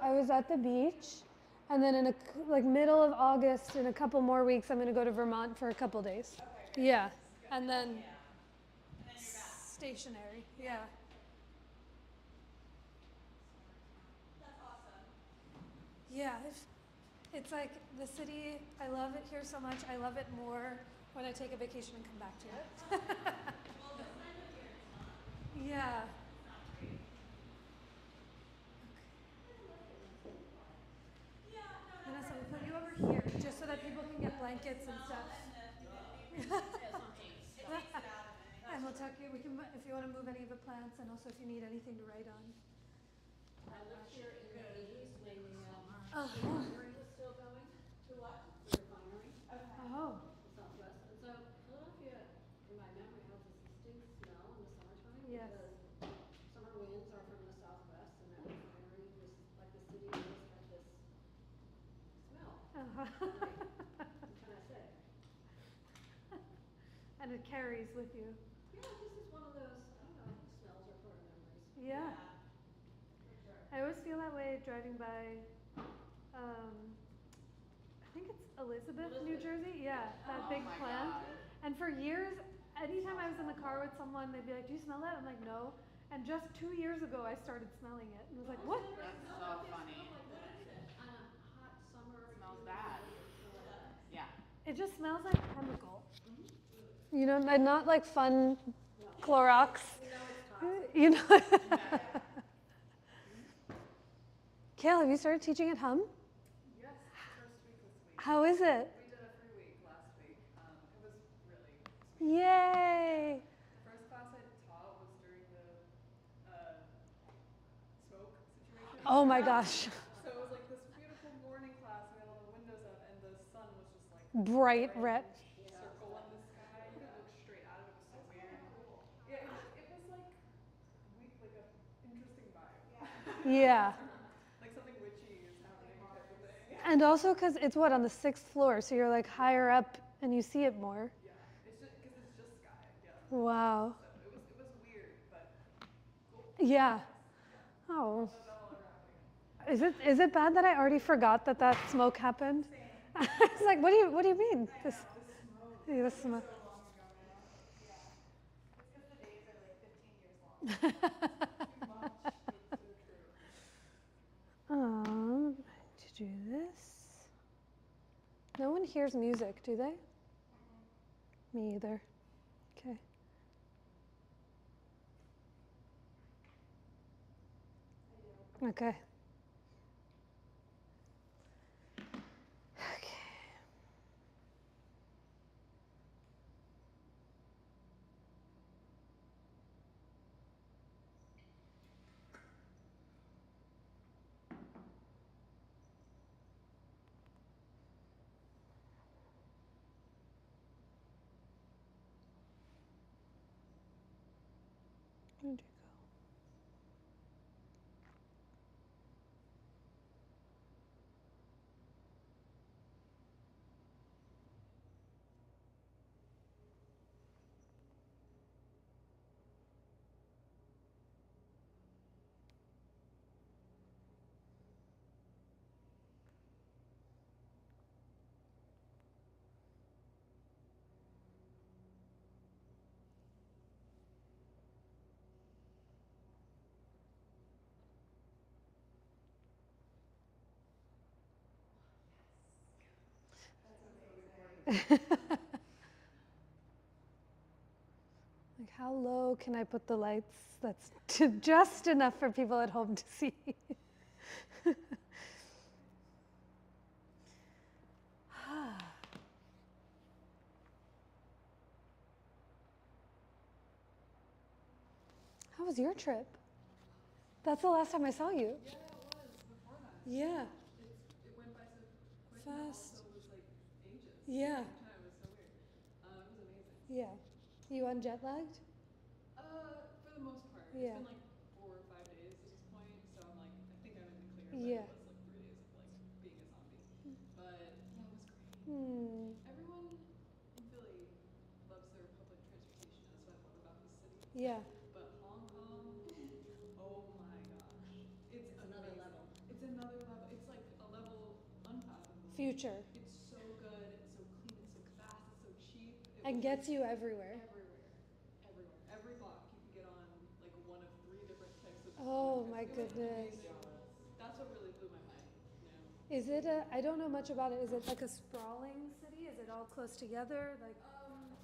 I was at the beach, and then in like middle of August, in a couple more weeks, I'm going to go to Vermont for a couple days. Okay. Yeah, and then And then you're back. stationary. Yeah. That's awesome. Yeah, it's like the city, I love it here so much. I love it more when I take a vacation and come back to it. Well, this time of year it's not. Yeah. It's not great. Yeah, no, not Vanessa, we'll put you over really. here just so that people can get blankets and stuff. And the humidity it takes it out of it. And we'll tuck you, we can, if you want to move any of the plants, and also if you need anything to write on. I lived here in the 80s when the Oh. refinery was still going. To what? The refinery, Okay. Oh. the Southwest. And so Philadelphia, in my memory, has this distinct smell in the summertime Yes. because summer winds are from the Southwest, and that refinery was like the city always had this smell. Uh-huh. What can I say? And it carries with you. Yeah, this is one of those, I don't know, smells are part of memories. Yeah. For sure. I always feel that way driving by, I think it's Elizabeth, New Jersey. Yeah, that Oh big my plant. God. And for years, anytime I was in the car with someone, they'd be like, "Do you smell that?" I'm like, "No." And just 2 years ago, I started smelling it and was like, "What?" That's so funny. On a hot summer. Smells bad. Yeah. It just smells like chemical. You know, and not like fun Clorox. You know. Kale, have you started teaching at Hum? Yes, first week this week. How is it? We did a free week last week. It was really sweet. Yay! The first class I taught was during the smoke situation. Oh my gosh. So it was like this beautiful morning class. We had all the windows up, and the sun was just like Bright red. circle in the sky. You could look straight at it. It was so weird. Yeah, it was like like a interesting vibe. Yeah. Like something witchy is happening type of thing. And also because it's what, on the 6th floor, so you're like higher up and you see it more. Yeah, it's just because it's just sky. Yeah. Wow. So it was weird, but cool. Yeah. Oh. That's all around again. Is it bad that I already forgot that smoke happened? It's like, what do you mean? The smoke. The smoke. So long ago now. Yeah. It's because the days are like 15 years long. Too much. It's so true. To do this. No one hears music, do they? Me either. Okay. Okay. Okay. Where'd you go? Like, how low can I put the lights that's just enough for people at home to see? How was your trip? That's the last time I saw you. Yeah, it was before that. Yeah. It went by so quick. Fast. And also it was like ages. Yeah. At the same time, it was so weird. It was amazing. Yeah. You unjet lagged? For the most part. Yeah. It's been like 4 or 5 days at this point, so I'm like, I think I'm in the clear. Yeah. But it was like 3 days of like being a zombie. But yeah, it was great. Hmm. Everyone in Philly loves their public transportation. That's what I love about this city. Yeah. But Hong Kong, oh my gosh, it's another amazing. level. It's another future. It's so good, it's so clean, it's so fast, it's so cheap. And gets you everywhere. Everywhere. Every block you can get on like one of 3 different types of. Oh my It was goodness. amazing. That's what really blew my mind. Is it a, I don't know much about it. Is it like a sprawling city? Is it all close together? Like,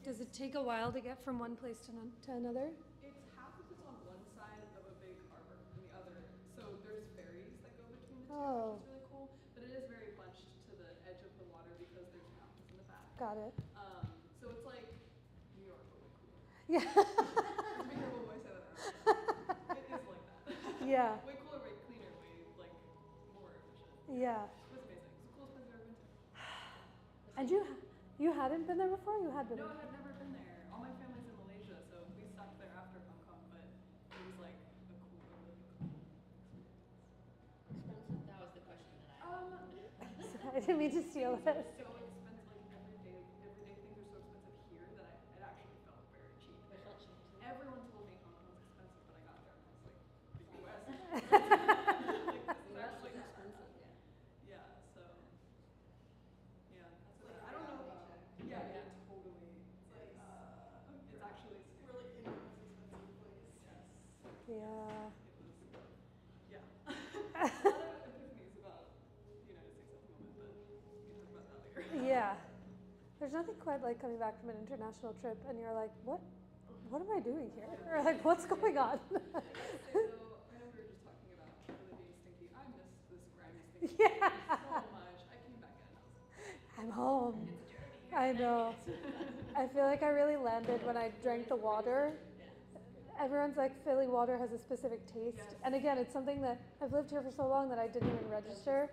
does it take a while to get from one place to another? It's half of it's on one side of a big harbor and the other. So there's ferries that go between the two, Oh. which is really cool. But it is very bunched to the edge of the water because there's mountains in the back. Got it. So it's like New York, but way cooler. Yeah. Be careful when I say that. It is like that. Yeah. Way cooler, way cleaner, way like more efficient. Yeah. It was amazing. It's the coolest place I've ever been to. And you hadn't been there before? You had been No, there? I had never been there. All my family's in Malaysia, so we stopped there after Hong Kong, but it was like a cool, really cool Expensive? That was the question that I. I didn't mean to steal it. so expensive, like everyday things are so expensive here that it actually felt very cheap. It felt cheap too. Everyone told me Hong Kong's expensive, but I got there and I was like, the US. Like, this is US actually is expensive, yeah. Yeah, so yeah, that's what I don't know. Yeah, yeah, totally. It's like it's actually really in the most expensive place. Yes. Yeah. It was yeah. A lot of epiphanies about the United States at the moment, but we can talk about that later. Yeah. There's nothing quite like coming back from an international trip and you're like, what am I doing here? Or like, what's going on? So I know we were just talking about really being stinky. I miss this grimy stinky Yeah. so much. I came back in and I was I'm home. it's dirty. I know. I feel like I really landed when I drank the water. Everyone's like, Philly water has a specific taste. And again, it's something that I've lived here for so long that I didn't even register.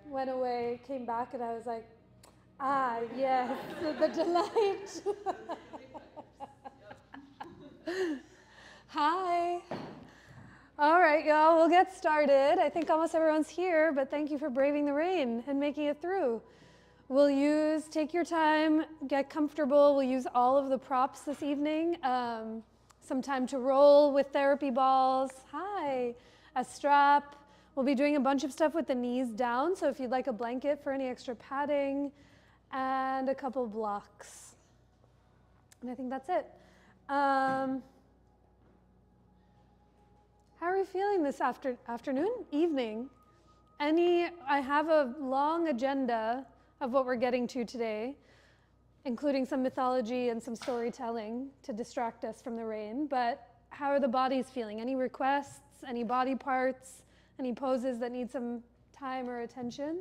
Went away, came back, and I was like, ah, yes, the delight. Hi. All right, y'all, we'll get started. I think almost everyone's here, but thank you for braving the rain and making it through. Take your time, get comfortable. We'll use all of the props this evening. Some time to roll with therapy balls. Hi. A strap. We'll be doing a bunch of stuff with the knees down, so if you'd like a blanket for any extra padding, and a couple blocks. And I think that's it. How are we feeling this afternoon? Evening? I have a long agenda of what we're getting to today, including some mythology and some storytelling to distract us from the rain. But how are the bodies feeling? Any requests, any body parts, any poses that need some time or attention?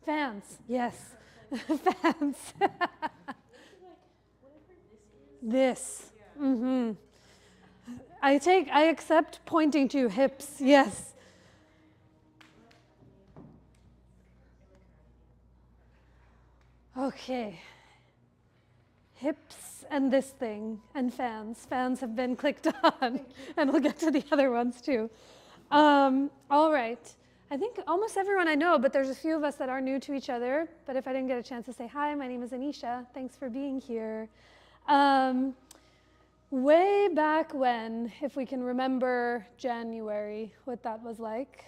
Fans, yes. Fans. This. Mm-hmm. I accept pointing to hips, yes. Okay. Hips and this thing and fans. Fans have been clicked on, and we'll get to the other ones too. All right. I think almost everyone I know, but there's a few of us that are new to each other. But if I didn't get a chance to say hi, my name is Anisha. Thanks for being here. Way back when, if we can remember January, what that was like.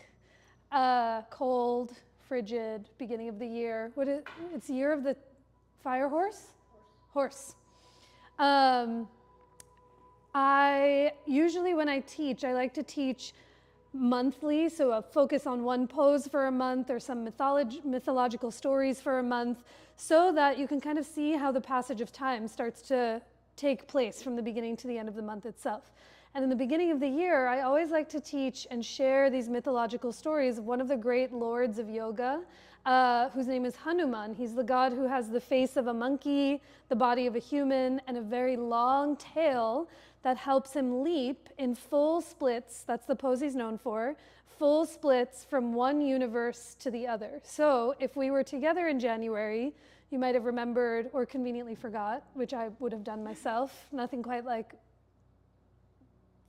Cold, frigid, beginning of the year. It's year of the fire horse? Horse. I usually, when I teach, I like to teach monthly, so a focus on one pose for a month or some mythological stories for a month, so that you can kind of see how the passage of time starts to take place from the beginning to the end of the month itself. And in the beginning of the year, I always like to teach and share these mythological stories of one of the great lords of yoga, whose name is Hanuman. He's the god who has the face of a monkey, the body of a human, and a very long tail that helps him leap in full splits. That's the pose he's known for. Full splits from one universe to the other. So if we were together in January, you might have remembered or conveniently forgot, which I would have done myself. Nothing quite like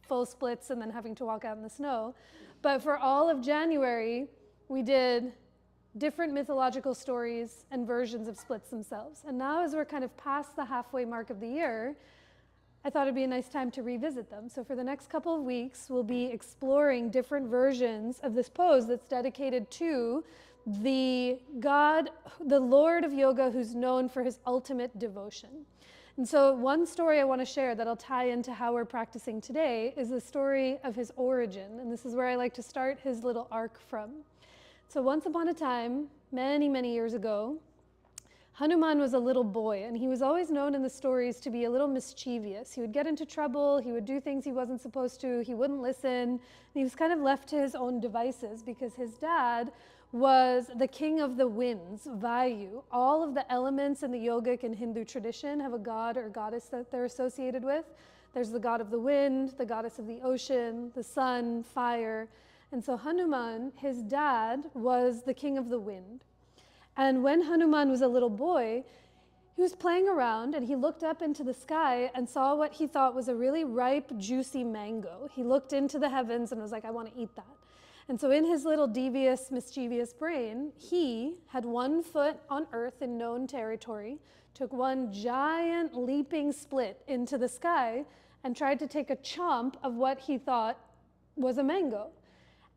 full splits and then having to walk out in the snow. But for all of January, we did different mythological stories and versions of splits themselves. And now as we're kind of past the halfway mark of the year, I thought it'd be a nice time to revisit them. So for the next couple of weeks, we'll be exploring different versions of this pose that's dedicated to the god, the Lord of yoga, who's known for his ultimate devotion. And so one story I want to share that'll tie into how we're practicing today is the story of his origin. And this is where I like to start his little arc from. So once upon a time, many, many years ago, Hanuman was a little boy, and he was always known in the stories to be a little mischievous. He would get into trouble, he would do things he wasn't supposed to, he wouldn't listen, and he was kind of left to his own devices because his dad was the king of the winds, Vayu. All of the elements in the yogic and Hindu tradition have a god or goddess that they're associated with. There's the god of the wind, the goddess of the ocean, the sun, fire. And so Hanuman, his dad, was the king of the wind. And when Hanuman was a little boy, he was playing around and he looked up into the sky and saw what he thought was a really ripe, juicy mango. He looked into the heavens and was like, I want to eat that. And so in his little devious, mischievous brain, he had one foot on earth in known territory, took one giant leaping split into the sky and tried to take a chomp of what he thought was a mango.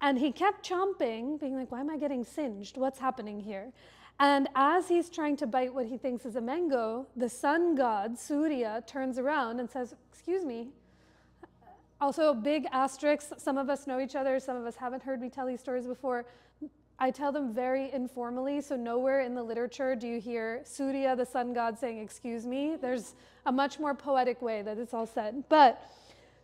And he kept chomping, being like, why am I getting singed? What's happening here? And as he's trying to bite what he thinks is a mango, the sun god, Surya, turns around and says, excuse me. Also, big asterisk, some of us know each other, some of us haven't heard me tell these stories before. I tell them very informally, so nowhere in the literature do you hear Surya, the sun god, saying, excuse me. There's a much more poetic way that it's all said. But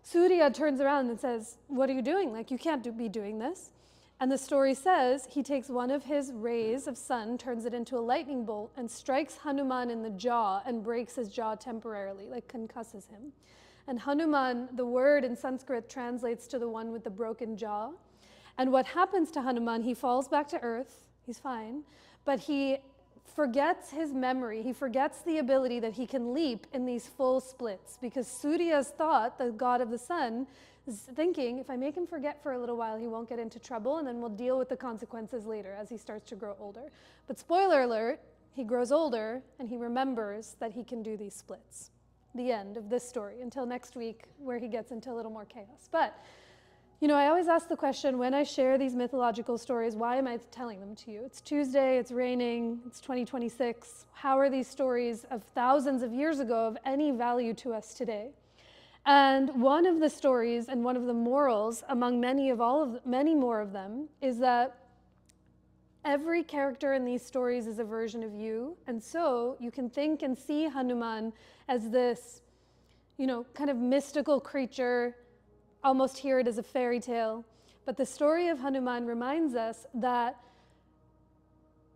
Surya turns around and says, what are you doing? Like, you can't be doing this. And the story says he takes one of his rays of sun, turns it into a lightning bolt, and strikes Hanuman in the jaw and breaks his jaw temporarily, like concusses him. And Hanuman, the word in Sanskrit, translates to the one with the broken jaw. And what happens to Hanuman, he falls back to earth, he's fine, but he forgets his memory, he forgets the ability that he can leap in these full splits, because Surya's thought, the god of the sun, is thinking, if I make him forget for a little while, he won't get into trouble, and then we'll deal with the consequences later as he starts to grow older. But spoiler alert, he grows older, and he remembers that he can do these splits. The end of this story, until next week, where he gets into a little more chaos. But, you know, I always ask the question, when I share these mythological stories, why am I telling them to you? It's Tuesday, it's raining, it's 2026. How are these stories of thousands of years ago of any value to us today? And one of the stories and one of the morals among many more of them is that every character in these stories is a version of you. And so you can think and see Hanuman as this, you know, kind of mystical creature, almost hear it as a fairy tale. But the story of Hanuman reminds us that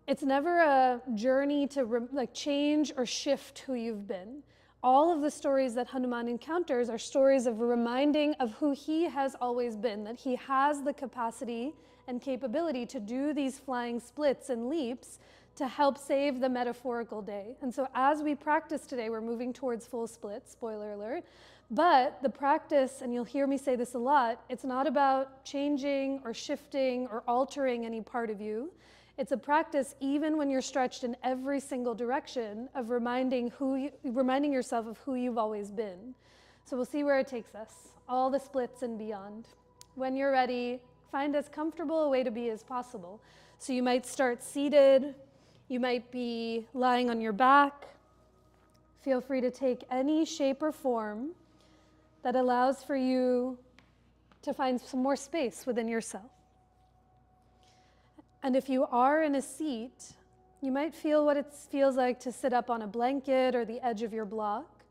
it's never a journey to change or shift who you've been. All of the stories that Hanuman encounters are stories of reminding of who he has always been, that he has the capacity and capability to do these flying splits and leaps to help save the metaphorical day. And so as we practice today, we're moving towards full splits, spoiler alert, but the practice, and you'll hear me say this a lot, it's not about changing or shifting or altering any part of you. It's a practice, even when you're stretched in every single direction, of reminding yourself of who you've always been. So we'll see where it takes us, all the splits and beyond. When you're ready, find as comfortable a way to be as possible. So you might start seated, you might be lying on your back. Feel free to take any shape or form that allows for you to find some more space within yourself. And if you are in a seat, you might feel what it feels like to sit up on a blanket or the edge of your block,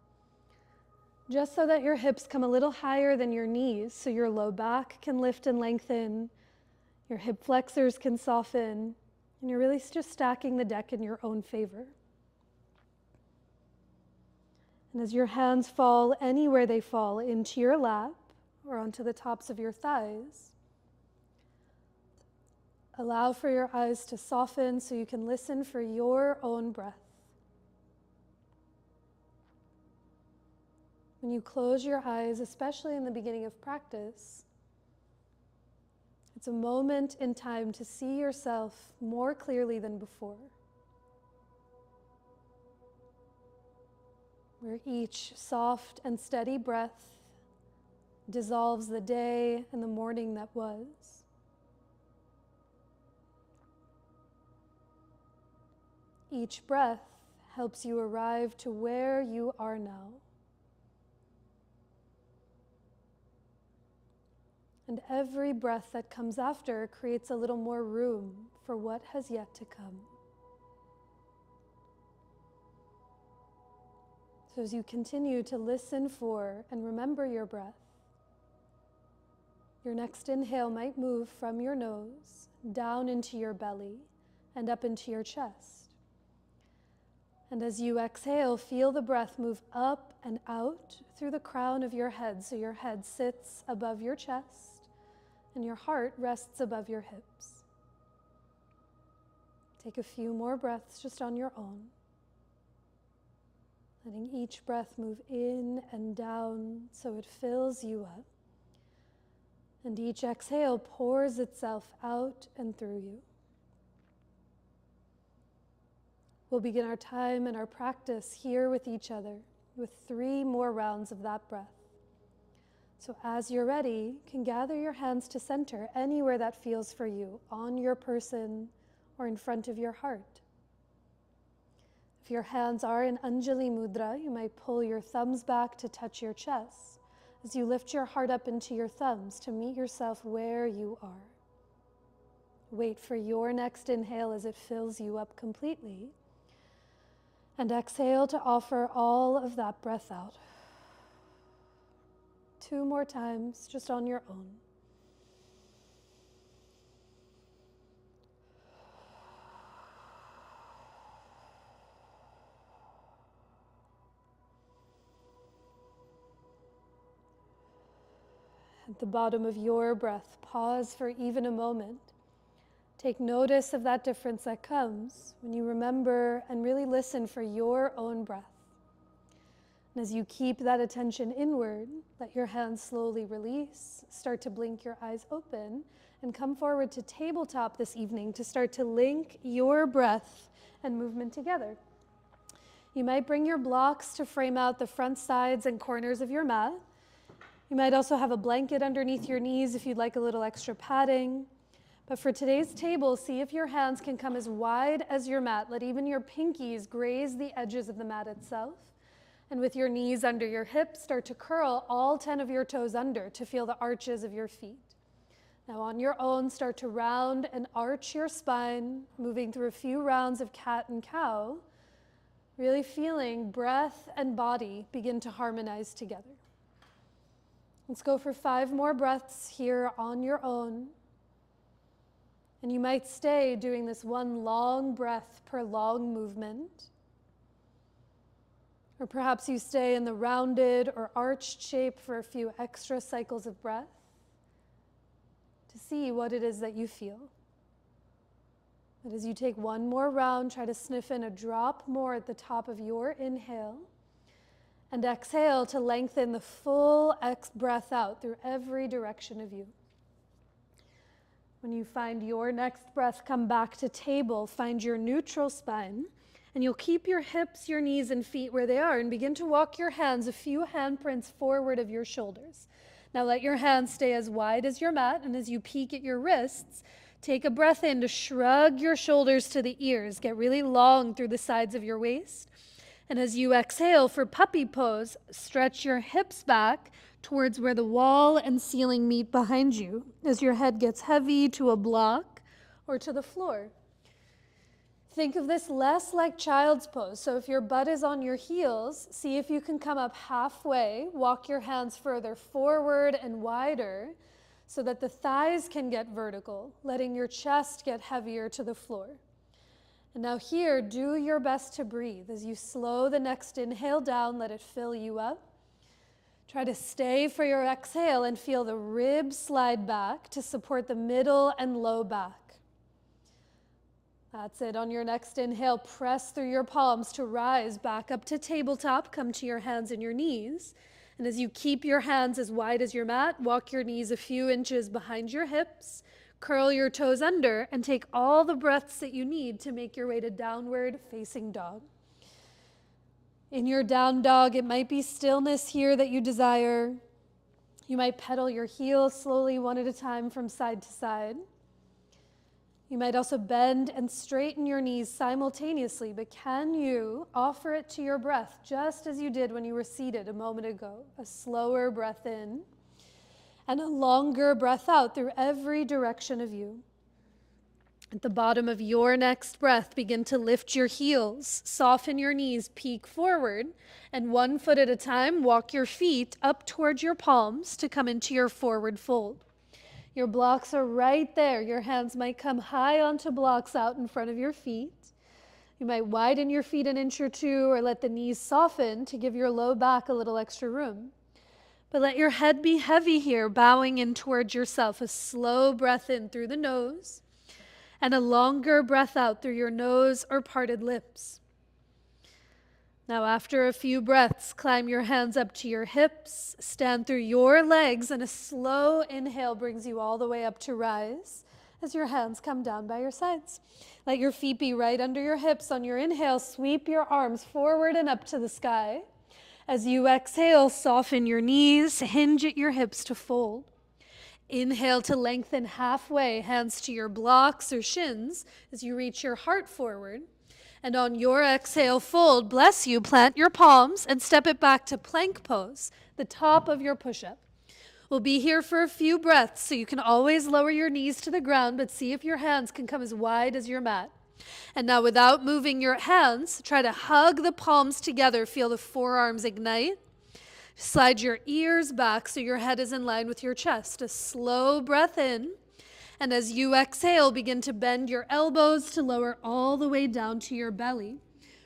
just so that your hips come a little higher than your knees, so your low back can lift and lengthen, your hip flexors can soften, and you're really just stacking the deck in your own favor. And as your hands fall anywhere they fall, into your lap or onto the tops of your thighs, allow for your eyes to soften so you can listen for your own breath. When you close your eyes, especially in the beginning of practice, it's a moment in time to see yourself more clearly than before, where each soft and steady breath dissolves the day and the morning that was. each breath helps you arrive to where you are now. And every breath that comes after creates a little more room for what has yet to come. So as you continue to listen for and remember your breath, your next inhale might move from your nose down into your belly and up into your chest. And as you exhale, feel the breath move up and out through the crown of your head, so your head sits above your chest and your heart rests above your hips. Take a few more breaths just on your own, letting each breath move in and down so it fills you up. And each exhale pours itself out and through you. We'll begin our time and our practice here with each other with 3 more rounds of that breath. So as you're ready, you can gather your hands to center anywhere that feels for you, on your person or in front of your heart. If your hands are in Anjali Mudra, you might pull your thumbs back to touch your chest as you lift your heart up into your thumbs to meet yourself where you are. Wait for your next inhale as it fills you up completely. And exhale to offer all of that breath out. 2 more times, just on your own. At the bottom of your breath, pause for even a moment. Take notice of that difference that comes when you remember and really listen for your own breath. And as you keep that attention inward, let your hands slowly release, start to blink your eyes open, and come forward to tabletop this evening to start to link your breath and movement together. You might bring your blocks to frame out the front, sides, and corners of your mat. You might also have a blanket underneath your knees if you'd like a little extra padding. But for today's table, see if your hands can come as wide as your mat. Let even your pinkies graze the edges of the mat itself. And with your knees under your hips, start to curl all 10 of your toes under to feel the arches of your feet. Now on your own, start to round and arch your spine, moving through a few rounds of cat and cow, really feeling breath and body begin to harmonize together. Let's go for 5 more breaths here on your own. And you might stay doing this one long breath per long movement. Or perhaps you stay in the rounded or arched shape for a few extra cycles of breath to see what it is that you feel. But as you take one more round, try to sniff in a drop more at the top of your inhale. And exhale to lengthen the full breath out through every direction of you. When you find your next breath, come back to table, find your neutral spine, and you'll keep your hips, your knees, and feet where they are, and begin to walk your hands a few handprints forward of your shoulders. Now let your hands stay as wide as your mat, and as you peek at your wrists, take a breath in to shrug your shoulders to the ears, get really long through the sides of your waist. And as you exhale for puppy pose, stretch your hips back towards where the wall and ceiling meet behind you as your head gets heavy to a block or to the floor. Think of this less like child's pose. So if your butt is on your heels, see if you can come up halfway, walk your hands further forward and wider so that the thighs can get vertical, letting your chest get heavier to the floor. And now here, do your best to breathe. As you slow the next inhale down, let it fill you up. Try to stay for your exhale and feel the ribs slide back to support the middle and low back. That's it. On your next inhale, press through your palms to rise back up to tabletop. Come to your hands and your knees. And as you keep your hands as wide as your mat, walk your knees a few inches behind your hips. Curl your toes under and take all the breaths that you need to make your way to downward facing dog. In your down dog, it might be stillness here that you desire. You might pedal your heels slowly one at a time from side to side. You might also bend and straighten your knees simultaneously, but can you offer it to your breath just as you did when you were seated a moment ago? A slower breath in and a longer breath out through every direction of you. At the bottom of your next breath, begin to lift your heels, soften your knees, peek forward, and 1 foot at a time, walk your feet up towards your palms to come into your forward fold. Your blocks are right there. Your hands might come high onto blocks out in front of your feet. You might widen your feet an inch or two or let the knees soften to give your low back a little extra room. But let your head be heavy here, bowing in towards yourself. A slow breath in through the nose and a longer breath out through your nose or parted lips. Now, after a few breaths, climb your hands up to your hips, stand through your legs, and a slow inhale brings you all the way up to rise as your hands come down by your sides. Let your feet be right under your hips. On your inhale, sweep your arms forward and up to the sky. As you exhale, soften your knees, hinge at your hips to fold. Inhale to lengthen halfway, hands to your blocks or shins as you reach your heart forward. And on your exhale, fold, bless you, plant your palms and step it back to plank pose, the top of your push-up. We'll be here for a few breaths, so you can always lower your knees to the ground, but see if your hands can come as wide as your mat. And now without moving your hands, try to hug the palms together, feel the forearms ignite. Slide your ears back so your head is in line with your chest. A slow breath in. And as you exhale, begin to bend your elbows to lower all the way down to your belly.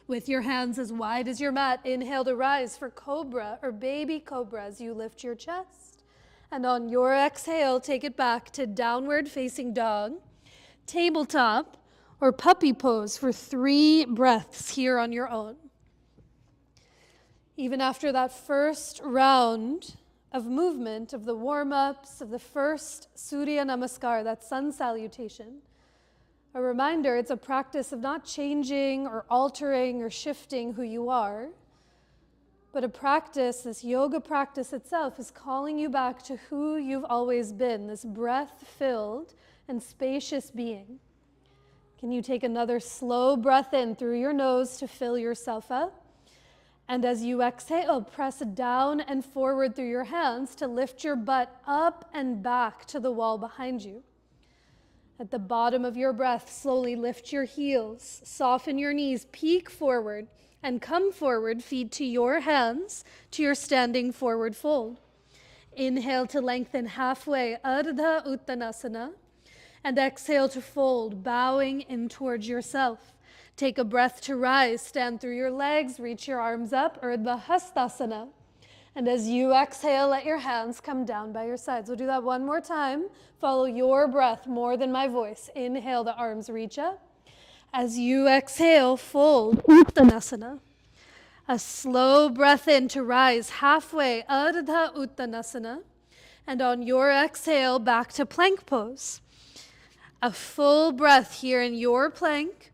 With your hands as wide as your mat, inhale to rise for cobra or baby cobra as you lift your chest. And on your exhale, take it back to downward facing dog, tabletop, or puppy pose for 3 breaths here on your own. Even after that first round of movement, of the warm-ups, of the first Surya Namaskar, that sun salutation, a reminder it's a practice of not changing or altering or shifting who you are, but a practice, this yoga practice itself, is calling you back to who you've always been, this breath-filled and spacious being. Can you take another slow breath in through your nose to fill yourself up? And as you exhale, press down and forward through your hands to lift your butt up and back to the wall behind you. At the bottom of your breath, slowly lift your heels, soften your knees, peek forward, and come forward, feet to your hands, to your standing forward fold. Inhale to lengthen halfway, Ardha Uttanasana, and exhale to fold, bowing in towards yourself. Take a breath to rise, stand through your legs, reach your arms up, Urdhva Hastasana. And as you exhale, let your hands come down by your sides. We'll do that one more time. Follow your breath more than my voice. Inhale, the arms reach up. As you exhale, fold, Uttanasana. A slow breath in to rise halfway, Ardha Uttanasana. And on your exhale, back to plank pose. A full breath here in your plank.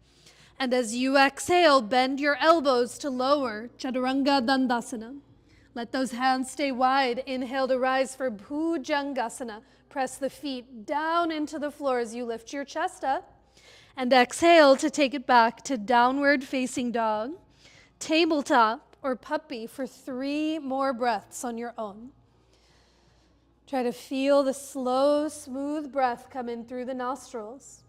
And as you exhale, bend your elbows to lower, Chaturanga Dandasana. Let those hands stay wide. Inhale to rise for Bhujangasana. Press the feet down into the floor as you lift your chest up. And exhale to take it back to downward facing dog, tabletop, or puppy for 3 more breaths on your own. Try to feel the slow, smooth breath come in through the nostrils.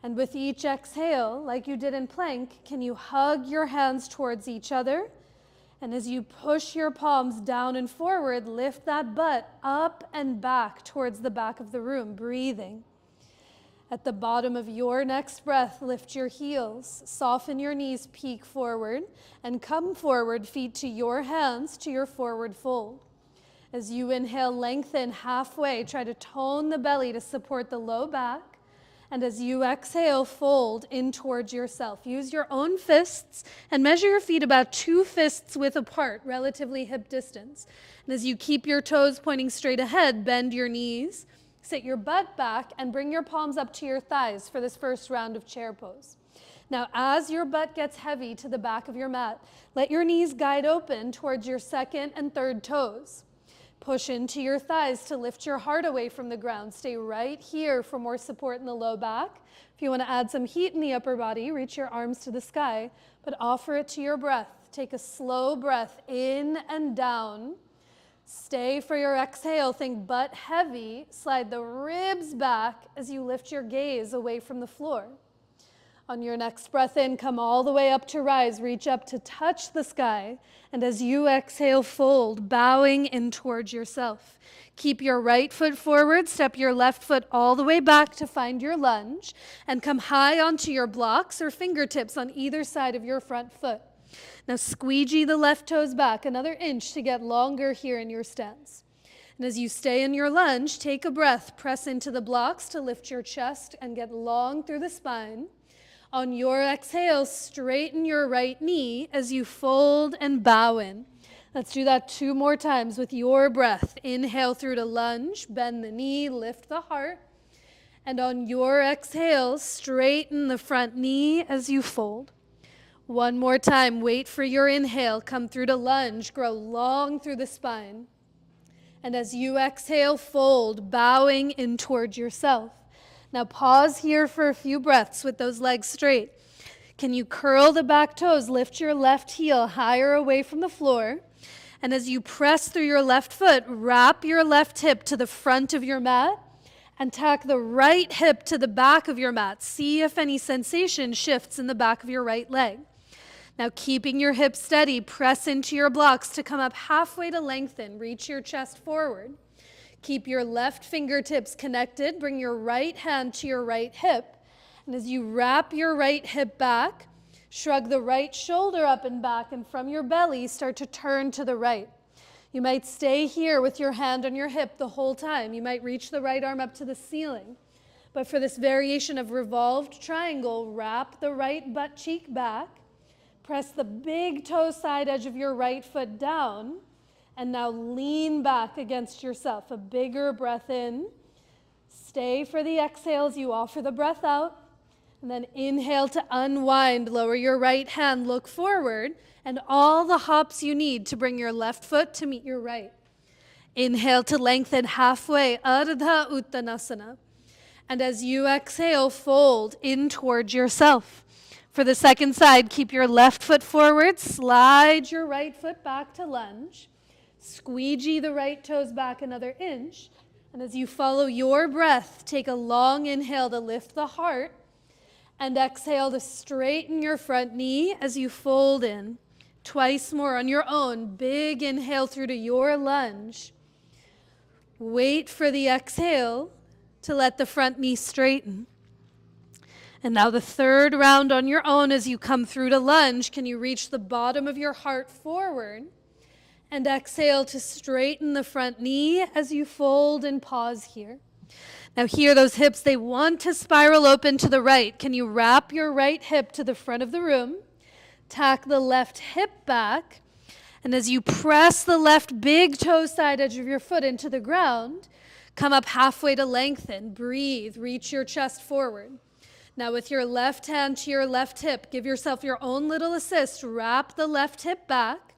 And with each exhale, like you did in plank, can you hug your hands towards each other? And as you push your palms down and forward, lift that butt up and back towards the back of the room, breathing. At the bottom of your next breath, lift your heels, soften your knees, peek forward, and come forward, feet to your hands, to your forward fold. As you inhale, lengthen halfway, try to tone the belly to support the low back. And as you exhale, fold in towards yourself. Use your own fists and measure your feet about 2 fists width apart, relatively hip distance. And as you keep your toes pointing straight ahead, bend your knees, sit your butt back, and bring your palms up to your thighs for this first round of chair pose. Now, as your butt gets heavy to the back of your mat, let your knees guide open towards your second and third toes. Push into your thighs to lift your heart away from the ground. Stay right here for more support in the low back. If you want to add some heat in the upper body, reach your arms to the sky, but offer it to your breath. Take a slow breath in and down. Stay for your exhale. Think butt heavy. Slide the ribs back as you lift your gaze away from the floor. On your next breath in, come all the way up to rise. Reach up to touch the sky. And as you exhale, fold, bowing in towards yourself. Keep your right foot forward. Step your left foot all the way back to find your lunge. And come high onto your blocks or fingertips on either side of your front foot. Now squeegee the left toes back another inch to get longer here in your stance. And as you stay in your lunge, take a breath. Press into the blocks to lift your chest and get long through the spine. On your exhale, straighten your right knee as you fold and bow in. Let's do that 2 more times with your breath. Inhale through to lunge, bend the knee, lift the heart. And on your exhale, straighten the front knee as you fold. 1 more time, wait for your inhale. Come through to lunge, grow long through the spine. And as you exhale, fold, bowing in towards yourself. Now pause here for a few breaths with those legs straight. Can you curl the back toes, lift your left heel higher away from the floor, and as you press through your left foot, wrap your left hip to the front of your mat and tack the right hip to the back of your mat. See if any sensation shifts in the back of your right leg. Now keeping your hips steady, press into your blocks to come up halfway to lengthen. Reach your chest forward. Keep your left fingertips connected. Bring your right hand to your right hip. And as you wrap your right hip back, shrug the right shoulder up and back, and from your belly, start to turn to the right. You might stay here with your hand on your hip the whole time. You might reach the right arm up to the ceiling. But for this variation of revolved triangle, wrap the right butt cheek back. Press the big toe side edge of your right foot down. And now lean back against yourself. A bigger breath in. Stay for the exhales. You offer the breath out. And then inhale to unwind. Lower your right hand. Look forward. And all the hops you need to bring your left foot to meet your right. Inhale to lengthen halfway. Ardha Uttanasana. And as you exhale, fold in towards yourself. For the second side, keep your left foot forward. Slide your right foot back to lunge. Squeegee the right toes back another inch. And as you follow your breath, take a long inhale to lift the heart. And exhale to straighten your front knee as you fold in. Twice more on your own. Big inhale through to your lunge. Wait for the exhale to let the front knee straighten. And now the third round on your own as you come through to lunge. Can you reach the bottom of your heart forward? And exhale to straighten the front knee as you fold and pause here. Now here, those hips, they want to spiral open to the right. Can you wrap your right hip to the front of the room? Tack the left hip back. And as you press the left big toe side edge of your foot into the ground, come up halfway to lengthen. Breathe. Reach your chest forward. Now with your left hand to your left hip, give yourself your own little assist. Wrap the left hip back.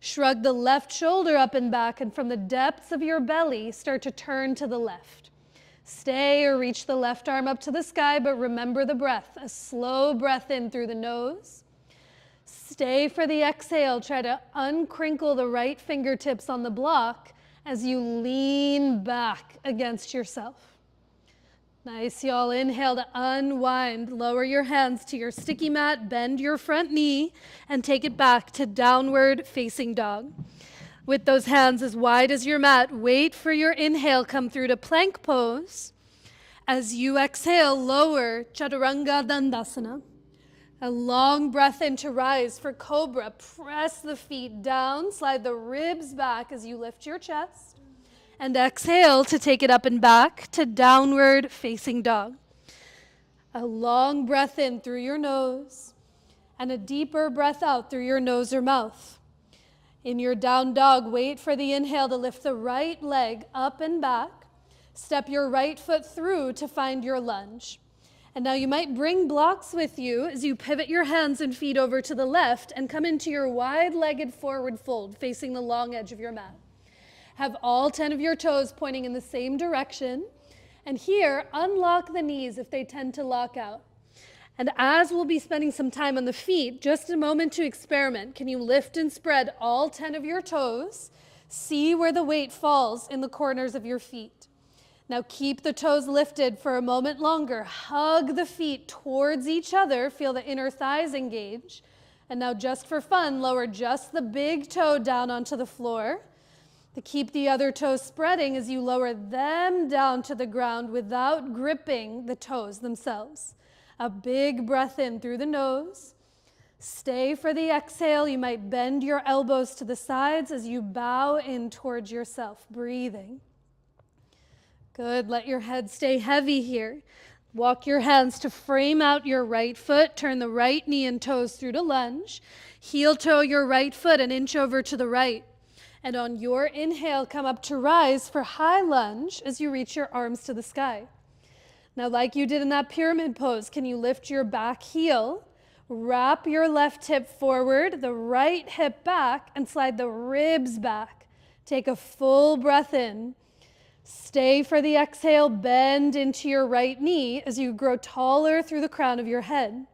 Shrug the left shoulder up and back, and from the depths of your belly, start to turn to the left. Stay or reach the left arm up to the sky, but remember the breath. A slow breath in through the nose. Stay for the exhale. Try to uncrinkle the right fingertips on the block as you lean back against yourself. Nice, y'all. Inhale to unwind. Lower your hands to your sticky mat, bend your front knee, and take it back to downward facing dog. With those hands as wide as your mat, wait for your inhale. Come through to plank pose. As you exhale, lower Chaturanga Dandasana. A long breath in to rise for Cobra. Press the feet down, slide the ribs back as you lift your chest. And exhale to take it up and back to downward facing dog. A long breath in through your nose and a deeper breath out through your nose or mouth. In your down dog, wait for the inhale to lift the right leg up and back. Step your right foot through to find your lunge. And now you might bring blocks with you as you pivot your hands and feet over to the left and come into your wide-legged forward fold facing the long edge of your mat. Have all 10 of your toes pointing in the same direction. And here, unlock the knees if they tend to lock out. And as we'll be spending some time on the feet, just a moment to experiment. Can you lift and spread all 10 of your toes? See where the weight falls in the corners of your feet. Now keep the toes lifted for a moment longer. Hug the feet towards each other. Feel the inner thighs engage. And now just for fun, lower just the big toe down onto the floor. To keep the other toes spreading as you lower them down to the ground without gripping the toes themselves. A big breath in through the nose. Stay for the exhale. You might bend your elbows to the sides as you bow in towards yourself, breathing. Good, let your head stay heavy here. Walk your hands to frame out your right foot. Turn the right knee and toes through to lunge. Heel toe your right foot an inch over to the right. And on your inhale, come up to rise for high lunge as you reach your arms to the sky. Now, like you did in that pyramid pose, can you lift your back heel, wrap your left hip forward, the right hip back, and slide the ribs back. Take a full breath in. Stay for the exhale, bend into your right knee as you grow taller through the crown of your head.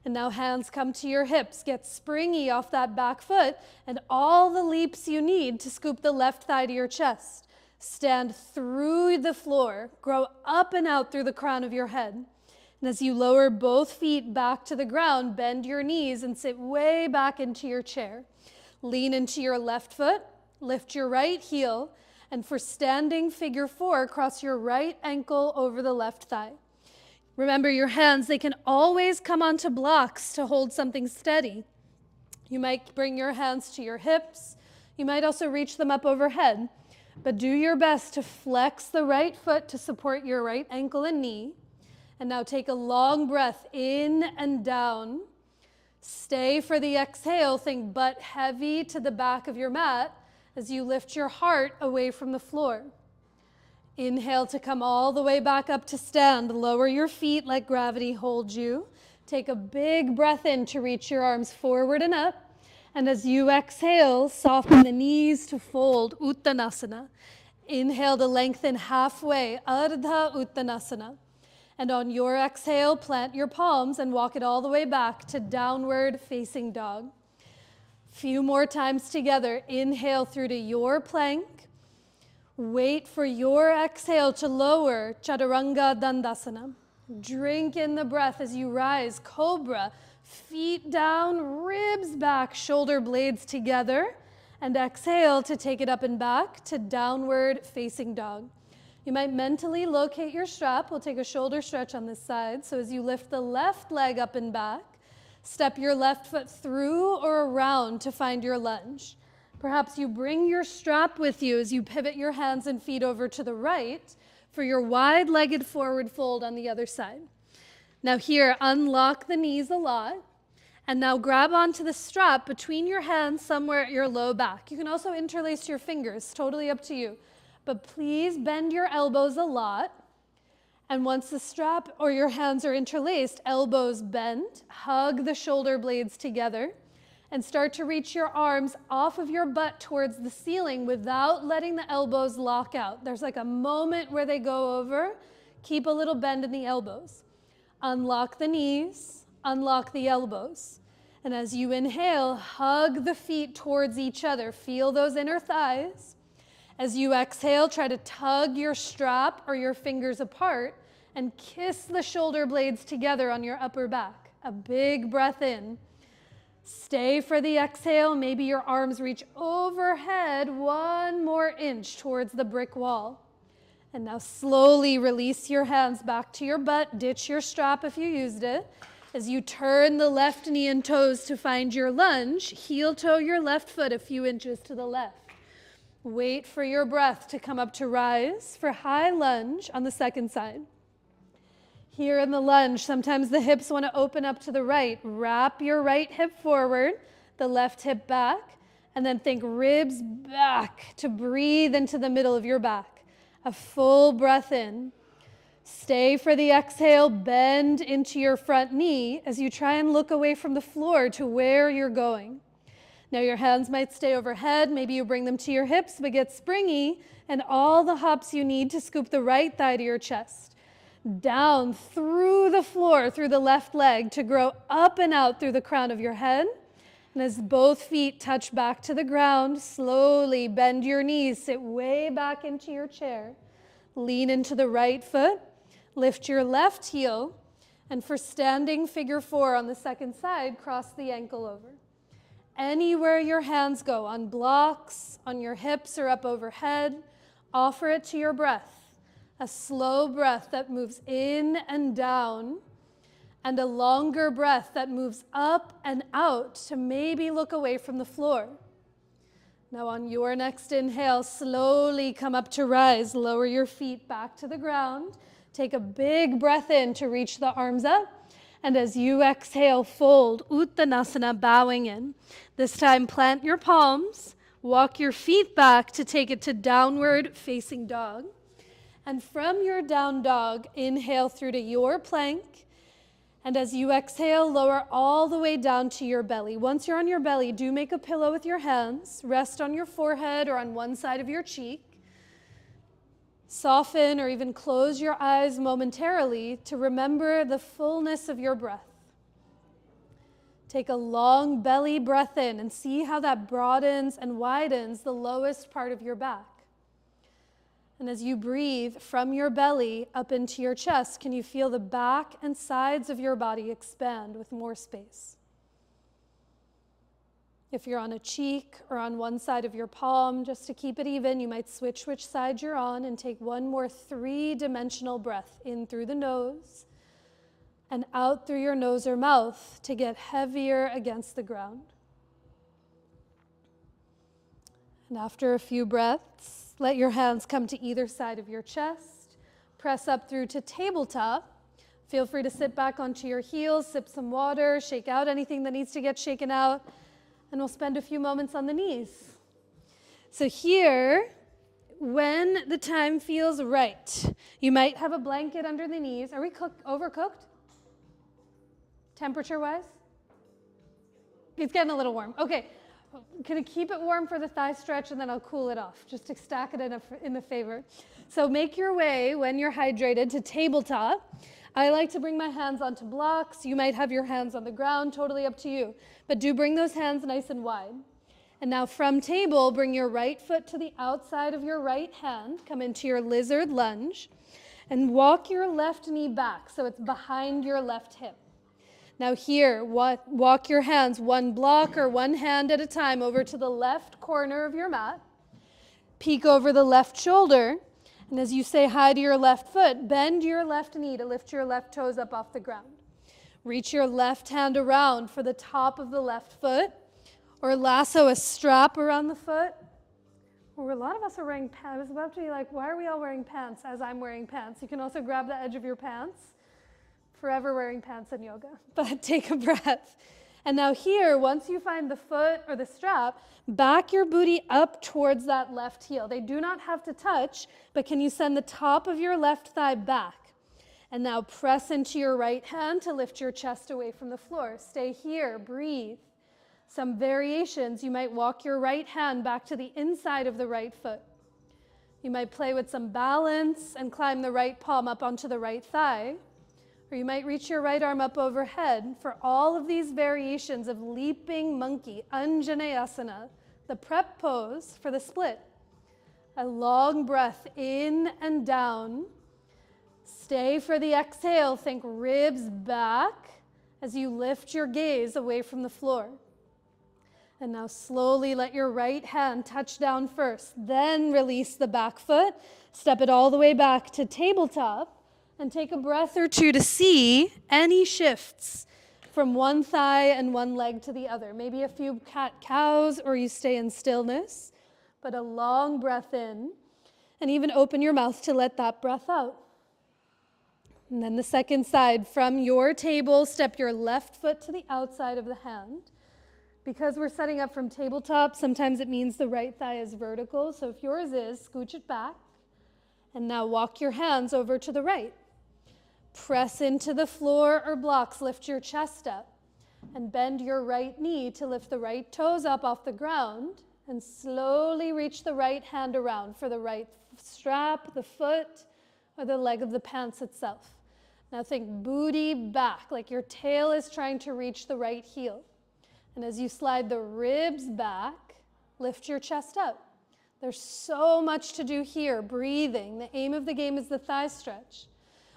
And now hands come to your hips. Get springy off that back foot and all the leaps you need to scoop the left thigh to your chest. Stand through the floor. Grow up and out through the crown of your head. And as you lower both feet back to the ground, bend your knees and sit way back into your chair. Lean into your left foot. Lift your right heel. And for standing figure 4, cross your right ankle over the left thigh. Remember your hands, they can always come onto blocks to hold something steady. You might bring your hands to your hips. You might also reach them up overhead. But do your best to flex the right foot to support your right ankle and knee. And now take a long breath in and down. Stay for the exhale. Think butt heavy to the back of your mat as you lift your heart away from the floor. Inhale to come all the way back up to stand. Lower your feet, let gravity hold you. Take a big breath in to reach your arms forward and up. And as you exhale, soften the knees to fold, Uttanasana. Inhale to lengthen halfway, Ardha Uttanasana. And on your exhale, plant your palms and walk it all the way back to downward facing dog. Few more times together. Inhale through to your plank. Wait for your exhale to lower, Chaturanga Dandasana. Drink in the breath as you rise, Cobra. Feet down, ribs back, shoulder blades together. And exhale to take it up and back to downward facing dog. You might mentally locate your strap. We'll take a shoulder stretch on this side. So as you lift the left leg up and back, step your left foot through or around to find your lunge. Perhaps you bring your strap with you as you pivot your hands and feet over to the right for your wide-legged forward fold on the other side. Now here, unlock the knees a lot. And now grab onto the strap between your hands somewhere at your low back. You can also interlace your fingers, totally up to you. But please bend your elbows a lot. And once the strap or your hands are interlaced, elbows bend, hug the shoulder blades together, and start to reach your arms off of your butt towards the ceiling without letting the elbows lock out. There's like a moment where they go over. Keep a little bend in the elbows. Unlock the knees, unlock the elbows. And as you inhale, hug the feet towards each other. Feel those inner thighs. As you exhale, try to tug your strap or your fingers apart and kiss the shoulder blades together on your upper back. A big breath in. Stay for the exhale. Maybe your arms reach overhead 1 more inch towards the brick wall. And now slowly release your hands back to your butt. Ditch your strap if you used it. As you turn the left knee and toes to find your lunge, heel toe your left foot a few inches to the left. Wait for your breath to come up to rise for high lunge on the second side. Here in the lunge, sometimes the hips want to open up to the right. Wrap your right hip forward, the left hip back, and then think ribs back to breathe into the middle of your back. A full breath in. Stay for the exhale, bend into your front knee as you try and look away from the floor to where you're going. Now your hands might stay overhead. Maybe you bring them to your hips, but get springy and all the hops you need to scoop the right thigh to your chest. Down through the floor, through the left leg to grow up and out through the crown of your head. And as both feet touch back to the ground, slowly bend your knees, sit way back into your chair. Lean into the right foot, lift your left heel, and for standing figure 4 on the second side, cross the ankle over. Anywhere your hands go, on blocks, on your hips, or up overhead, offer it to your breath. A slow breath that moves in and down, and a longer breath that moves up and out to maybe look away from the floor. Now on your next inhale, slowly come up to rise. Lower your feet back to the ground. Take a big breath in to reach the arms up. And as you exhale, fold, Uttanasana, bowing in. This time, plant your palms. Walk your feet back to take it to downward facing dog. And from your down dog, inhale through to your plank. And as you exhale, lower all the way down to your belly. Once you're on your belly, do make a pillow with your hands. Rest on your forehead or on one side of your cheek. Soften or even close your eyes momentarily to remember the fullness of your breath. Take a long belly breath in and see how that broadens and widens the lowest part of your back. And as you breathe from your belly up into your chest, can you feel the back and sides of your body expand with more space? If you're on a cheek or on one side of your palm, just to keep it even, you might switch which side you're on and take one more 3-dimensional breath in through the nose and out through your nose or mouth to get heavier against the ground. And after a few breaths, let your hands come to either side of your chest. Press up through to tabletop. Feel free to sit back onto your heels, sip some water, shake out anything that needs to get shaken out, and we'll spend a few moments on the knees. So here, when the time feels right, you might have a blanket under the knees. Are we overcooked? Temperature-wise? It's getting a little warm. Okay. Can I keep it warm for the thigh stretch and then I'll cool it off, just to stack it in the favor. So make your way, when you're hydrated, to tabletop. I like to bring my hands onto blocks. You might have your hands on the ground, totally up to you. But do bring those hands nice and wide. And now from table, bring your right foot to the outside of your right hand. Come into your lizard lunge. And walk your left knee back so it's behind your left hip. Now here, walk your hands one block or one hand at a time over to the left corner of your mat. Peek over the left shoulder. And as you say hi to your left foot, bend your left knee to lift your left toes up off the ground. Reach your left hand around for the top of the left foot, or lasso a strap around the foot. Or a lot of us are wearing pants. I was about to be like, why are we all wearing pants as I'm wearing pants? You can also grab the edge of your pants. Forever wearing pants in yoga, but take a breath. And now here, once you find the foot or the strap, back your booty up towards that left heel. They do not have to touch, but can you send the top of your left thigh back? And now press into your right hand to lift your chest away from the floor. Stay here, breathe. Some variations, you might walk your right hand back to the inside of the right foot. You might play with some balance and climb the right palm up onto the right thigh. Or you might reach your right arm up overhead. For all of these variations of leaping monkey, Anjaneyasana, the prep pose for the split. A long breath in and down. Stay for the exhale. Think ribs back as you lift your gaze away from the floor. And now slowly let your right hand touch down first. Then release the back foot. Step it all the way back to tabletop. And take a breath or two to see any shifts from one thigh and one leg to the other. Maybe a few cat-cows, or you stay in stillness, but a long breath in, and even open your mouth to let that breath out. And then the second side, from your table, step your left foot to the outside of the hand. Because we're setting up from tabletop, sometimes it means the right thigh is vertical, so if yours is, scooch it back. And now walk your hands over to the right. Press into the floor or blocks, lift your chest up. And bend your right knee to lift the right toes up off the ground and slowly reach the right hand around for the right strap, the foot, or the leg of the pants itself. Now think booty back, like your tail is trying to reach the right heel. And as you slide the ribs back, lift your chest up. There's so much to do here, breathing. The aim of the game is the thigh stretch.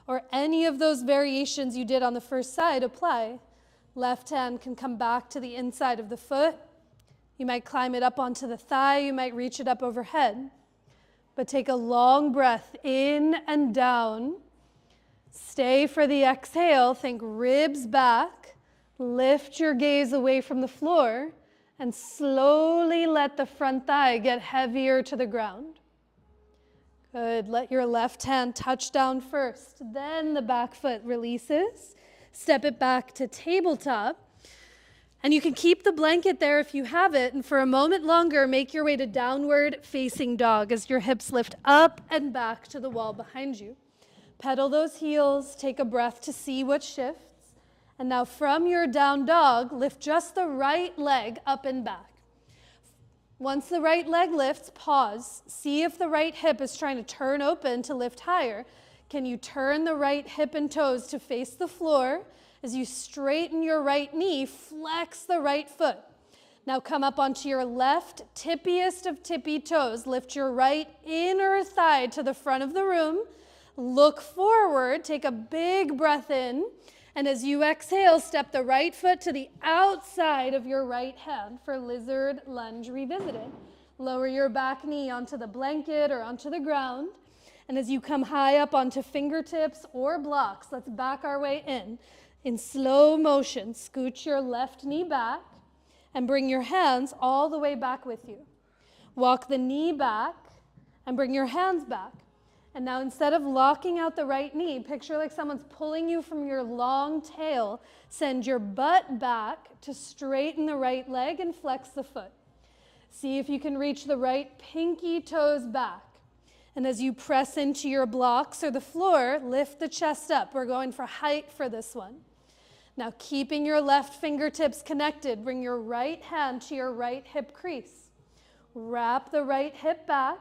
Or any of those variations you did on the first side apply. Left hand can come back to the inside of the foot. You might climb it up onto the thigh. You might reach it up overhead. But take a long breath in and down. Stay for the exhale. Think ribs back. Lift your gaze away from the floor and slowly let the front thigh get heavier to the ground. Good. Let your left hand touch down first. Then the back foot releases. Step it back to tabletop. And you can keep the blanket there if you have it. And for a moment longer, make your way to downward facing dog as your hips lift up and back to the wall behind you. Pedal those heels. Take a breath to see what shifts. And now from your down dog, lift just the right leg up and back. Once the right leg lifts, pause. See if the right hip is trying to turn open to lift higher. Can you turn the right hip and toes to face the floor? As you straighten your right knee, flex the right foot. Now come up onto your left tippiest of tippy toes. Lift your right inner thigh to the front of the room. Look forward, take a big breath in. And as you exhale, step the right foot to the outside of your right hand for lizard lunge revisited. Lower your back knee onto the blanket or onto the ground. And as you come high up onto fingertips or blocks, let's back our way in. In slow motion, scoot your left knee back and bring your hands all the way back with you. Walk the knee back and bring your hands back. And now instead of locking out the right knee, picture like someone's pulling you from your long tail. Send your butt back to straighten the right leg and flex the foot. See if you can reach the right pinky toes back. And as you press into your blocks or the floor, lift the chest up. We're going for height for this one. Now keeping your left fingertips connected, bring your right hand to your right hip crease. Wrap the right hip back.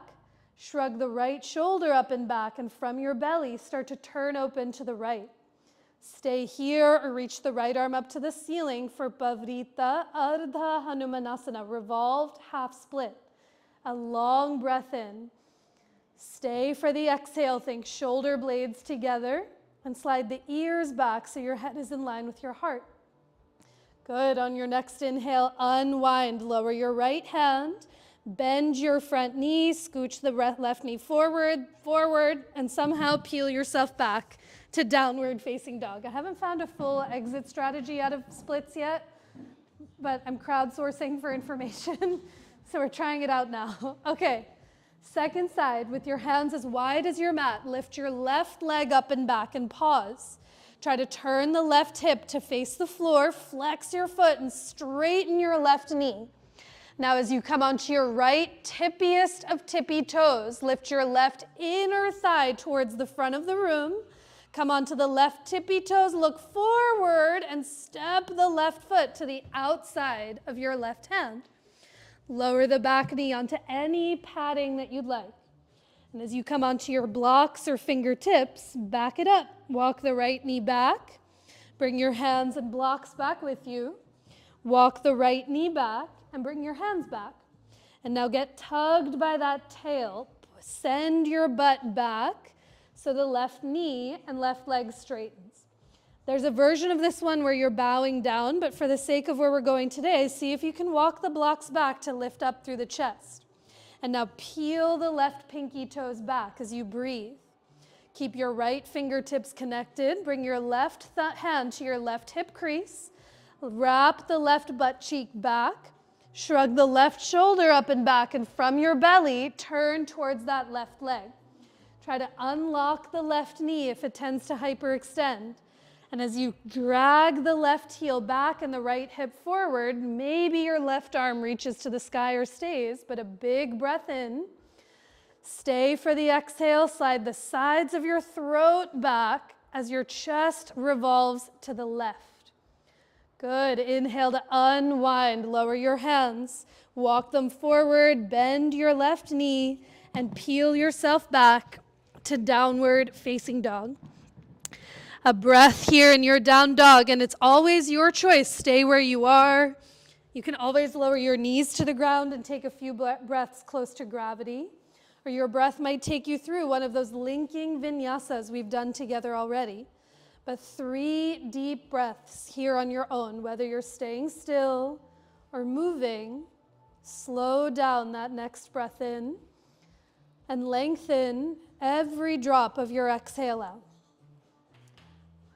Shrug the right shoulder up and back, and from your belly, start to turn open to the right. Stay here or reach the right arm up to the ceiling for Pavrita Ardha Hanumanasana, revolved half split. A long breath in. Stay for the exhale. Think shoulder blades together and slide the ears back so your head is in line with your heart. Good. On your next inhale, unwind. Lower your right hand. Bend your front knee, scooch the left knee forward, and somehow peel yourself back to downward facing dog. I haven't found a full exit strategy out of splits yet, but I'm crowdsourcing for information, so we're trying it out now. Okay, second side, with your hands as wide as your mat, lift your left leg up and back and pause. Try to turn the left hip to face the floor, flex your foot, and straighten your left knee. Now as you come onto your right tippiest of tippy toes, lift your left inner thigh towards the front of the room. Come onto the left tippy toes, look forward, and step the left foot to the outside of your left hand. Lower the back knee onto any padding that you'd like. And as you come onto your blocks or fingertips, back it up. Walk the right knee back. Bring your hands and blocks back with you. Walk the right knee back. And bring your hands back. And now get tugged by that tail. Send your butt back so the left knee and left leg straightens. There's a version of this one where you're bowing down, but for the sake of where we're going today, see if you can walk the blocks back to lift up through the chest. And now peel the left pinky toes back as you breathe. Keep your right fingertips connected. Bring your left hand to your left hip crease. Wrap the left butt cheek back. Shrug the left shoulder up and back, and from your belly, turn towards that left leg. Try to unlock the left knee if it tends to hyperextend. And as you drag the left heel back and the right hip forward, maybe your left arm reaches to the sky or stays, but a big breath in. Stay for the exhale. Slide the sides of your throat back as your chest revolves to the left. Good. Inhale to unwind. Lower your hands. Walk them forward. Bend your left knee and peel yourself back to downward facing dog. A breath here in your down dog, and it's always your choice. Stay where you are. You can always lower your knees to the ground and take a few breaths close to gravity. Or your breath might take you through one of those linking vinyasas we've done together already. But 3 deep breaths here on your own, whether you're staying still or moving. Slow down that next breath in and lengthen every drop of your exhale out.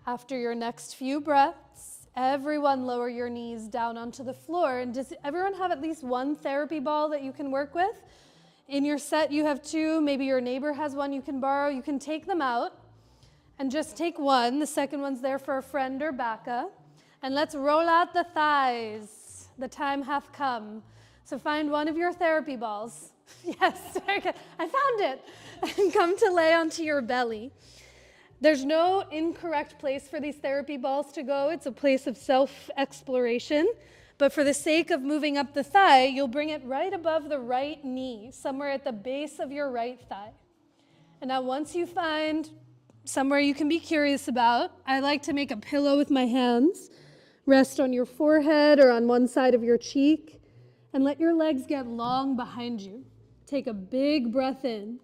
After your next few breaths, everyone lower your knees down onto the floor. And does everyone have at least one therapy ball that you can work with? In your set, you have 2. Maybe your neighbor has one you can borrow. You can take them out and just take one. The second one's there for a friend or backup. And let's roll out the thighs. The time hath come. So find one of your therapy balls. Yes, very good. I found it. And come to lay onto your belly. There's no incorrect place for these therapy balls to go. It's a place of self-exploration. But for the sake of moving up the thigh, you'll bring it right above the right knee, somewhere at the base of your right thigh. And now once you find somewhere you can be curious about, I like to make a pillow with my hands. Rest on your forehead or on one side of your cheek, and let your legs get long behind you. Take a big breath in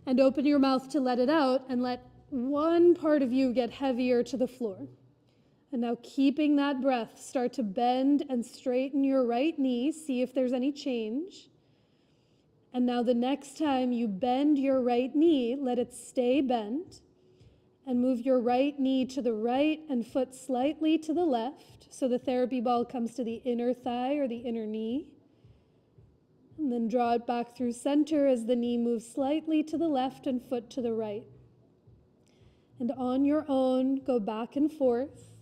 and open your mouth to let it out, and let one part of you get heavier to the floor. And now keeping that breath, start to bend and straighten your right knee. See if there's any change. And now the next time you bend your right knee, let it stay bent. And move your right knee to the right and foot slightly to the left, so the therapy ball comes to the inner thigh or the inner knee. And then draw it back through center as the knee moves slightly to the left and foot to the right. And on your own, go back and forth,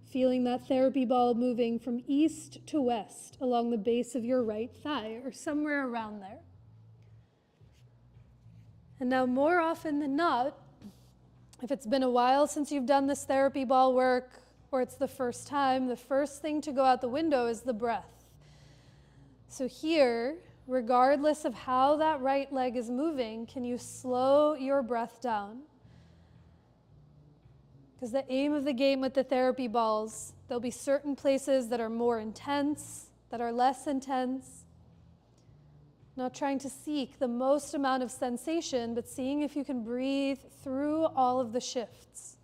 feeling that therapy ball moving from east to west along the base of your right thigh or somewhere around there. And now more often than not, if it's been a while since you've done this therapy ball work, or it's the first time, the first thing to go out the window is the breath. So here, regardless of how that right leg is moving, can you slow your breath down? Because the aim of the game with the therapy balls, there'll be certain places that are more intense, that are less intense. Not trying to seek the most amount of sensation, but seeing if you can breathe through all of the shifts.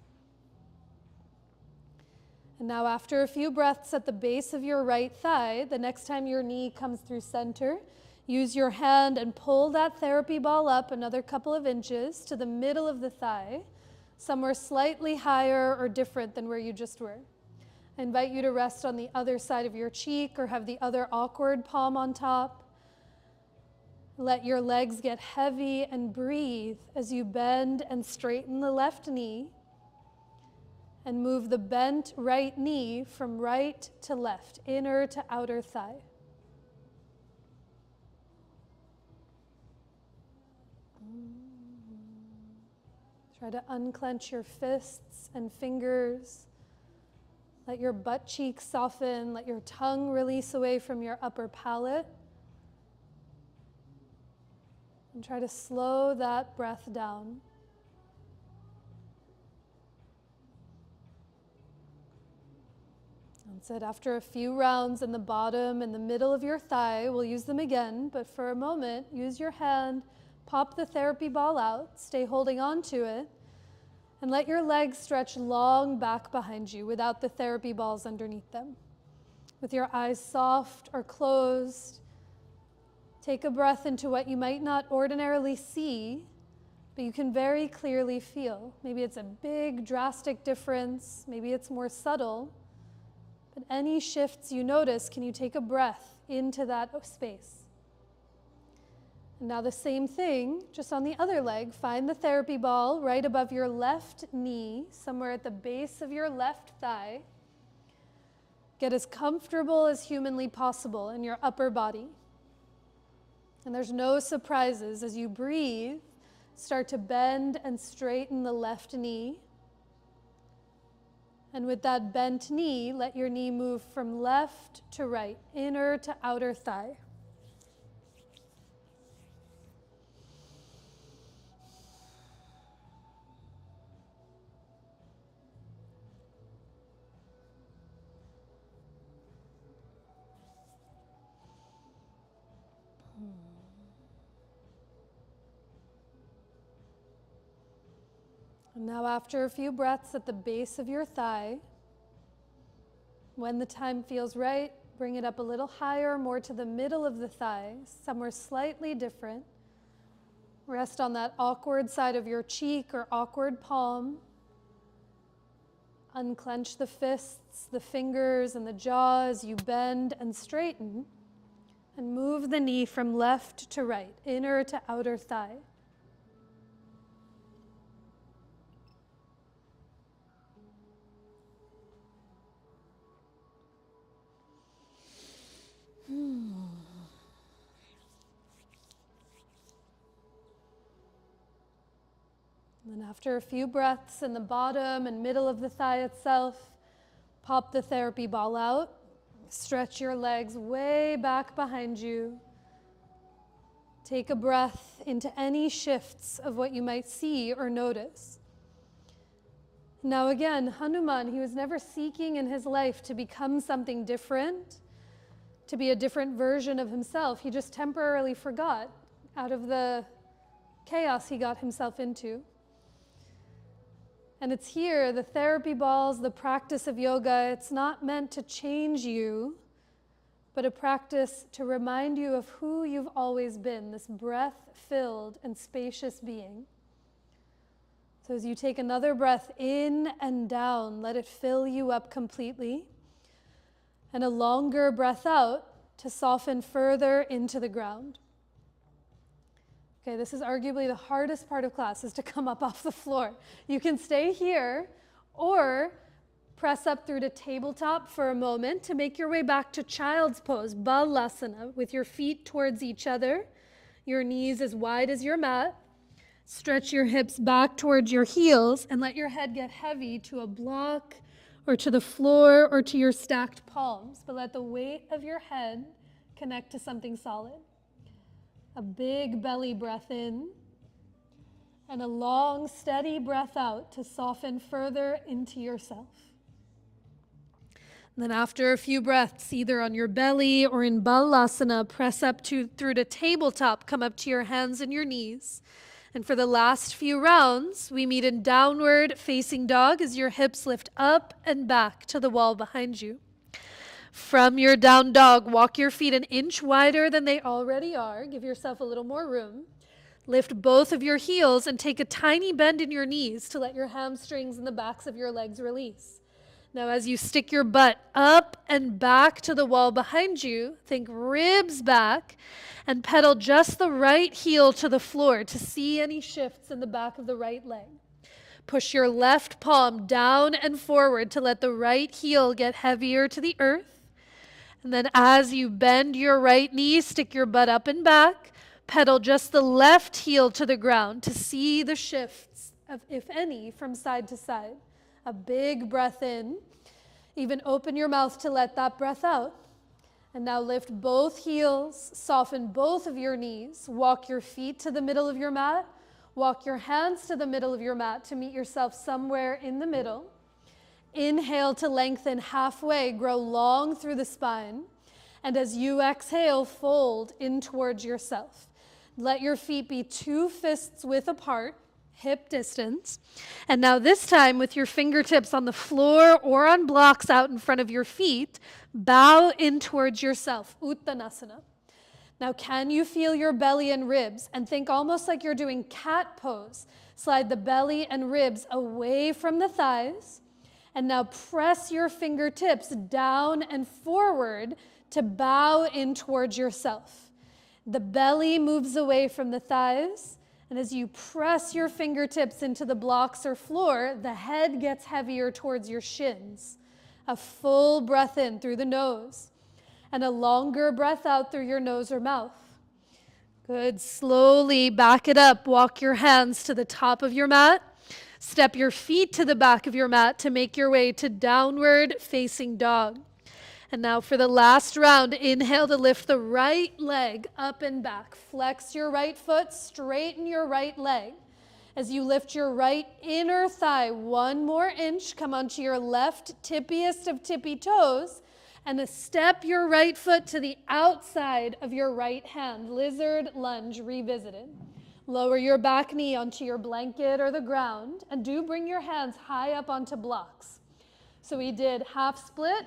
And now after a few breaths at the base of your right thigh, the next time your knee comes through center, use your hand and pull that therapy ball up another couple of inches to the middle of the thigh, somewhere slightly higher or different than where you just were. I invite you to rest on the other side of your cheek or have the other awkward palm on top. Let your legs get heavy and breathe as you bend and straighten the left knee and move the bent right knee from right to left, inner to outer thigh. Try to unclench your fists and fingers. Let your butt cheeks soften. Let your tongue release away from your upper palate. And try to slow that breath down. That's it. After a few rounds in the bottom and the middle of your thigh, we'll use them again, but for a moment, use your hand, pop the therapy ball out, stay holding on to it, and let your legs stretch long back behind you without the therapy balls underneath them. With your eyes soft or closed, take a breath into what you might not ordinarily see, but you can very clearly feel. Maybe it's a big, drastic difference. Maybe it's more subtle. But any shifts you notice, can you take a breath into that space? And now the same thing, just on the other leg. Find the therapy ball right above your left knee, somewhere at the base of your left thigh. Get as comfortable as humanly possible in your upper body. And there's no surprises. As you breathe, start to bend and straighten the left knee. And with that bent knee, let your knee move from left to right, inner to outer thigh. And now after a few breaths at the base of your thigh, when the time feels right, bring it up a little higher, more to the middle of the thigh, somewhere slightly different. Rest on that awkward side of your cheek or awkward palm. Unclench the fists, the fingers, and the jaw as you bend and straighten. And move the knee from left to right, inner to outer thigh. And then after a few breaths in the bottom and middle of the thigh itself, pop the therapy ball out. Stretch your legs way back behind you. Take a breath into any shifts of what you might see or notice. Now again, Hanuman, he was never seeking in his life to become something different, to be a different version of himself. He just temporarily forgot out of the chaos he got himself into. And it's here, the therapy balls, the practice of yoga, it's not meant to change you, but a practice to remind you of who you've always been, this breath-filled and spacious being. So as you take another breath in and down, let it fill you up completely. And a longer breath out to soften further into the ground. Okay, this is arguably the hardest part of class, is to come up off the floor. You can stay here or press up through to tabletop for a moment to make your way back to child's pose, Balasana, with your feet towards each other, your knees as wide as your mat. Stretch your hips back towards your heels and let your head get heavy to a block or to the floor or to your stacked palms, but let the weight of your head connect to something solid. A big belly breath in and a long, steady breath out to soften further into yourself. And then after a few breaths, either on your belly or in Balasana, press up through to tabletop, come up to your hands and your knees. And for the last few rounds, we meet in downward facing dog as your hips lift up and back to the wall behind you. From your down dog, walk your feet an inch wider than they already are. Give yourself a little more room. Lift both of your heels and take a tiny bend in your knees to let your hamstrings and the backs of your legs release. Now, as you stick your butt up and back to the wall behind you, think ribs back and pedal just the right heel to the floor to see any shifts in the back of the right leg. Push your left palm down and forward to let the right heel get heavier to the earth. And then as you bend your right knee, stick your butt up and back, pedal just the left heel to the ground to see the shifts, of, if any, from side to side. A big breath in. Even open your mouth to let that breath out. And now lift both heels, soften both of your knees, walk your feet to the middle of your mat, walk your hands to the middle of your mat to meet yourself somewhere in the middle. Inhale to lengthen halfway, grow long through the spine. And as you exhale, fold in towards yourself. Let your feet be 2 fists width apart, hip distance. And now this time with your fingertips on the floor or on blocks out in front of your feet, bow in towards yourself, Uttanasana. Now can you feel your belly and ribs? And think almost like you're doing cat pose. Slide the belly and ribs away from the thighs. And now press your fingertips down and forward to bow in towards yourself. The belly moves away from the thighs. And as you press your fingertips into the blocks or floor, the head gets heavier towards your shins. A full breath in through the nose. And a longer breath out through your nose or mouth. Good. Slowly back it up. Walk your hands to the top of your mat. Step your feet to the back of your mat to make your way to downward facing dog. And now for the last round, inhale to lift the right leg up and back. Flex your right foot, straighten your right leg. As you lift your right inner thigh 1 more inch, come onto your left tippiest of tippy toes, and then step your right foot to the outside of your right hand. Lizard lunge revisited. Lower your back knee onto your blanket or the ground, and do bring your hands high up onto blocks. So we did half split,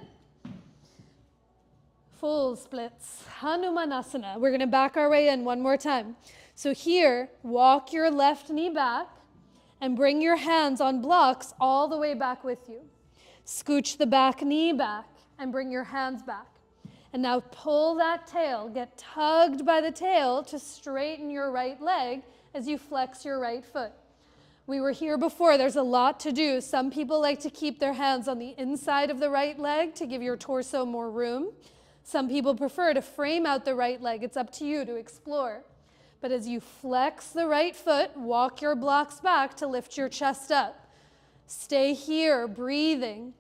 full splits, Hanumanasana. We're going to back our way in 1 more time. So here, walk your left knee back and bring your hands on blocks all the way back with you. Scooch the back knee back and bring your hands back. And now pull that tail, get tugged by the tail to straighten your right leg as you flex your right foot. We were here before, there's a lot to do. Some people like to keep their hands on the inside of the right leg to give your torso more room. Some people prefer to frame out the right leg. It's up to you to explore. But as you flex the right foot, walk your blocks back to lift your chest up. Stay here, breathing.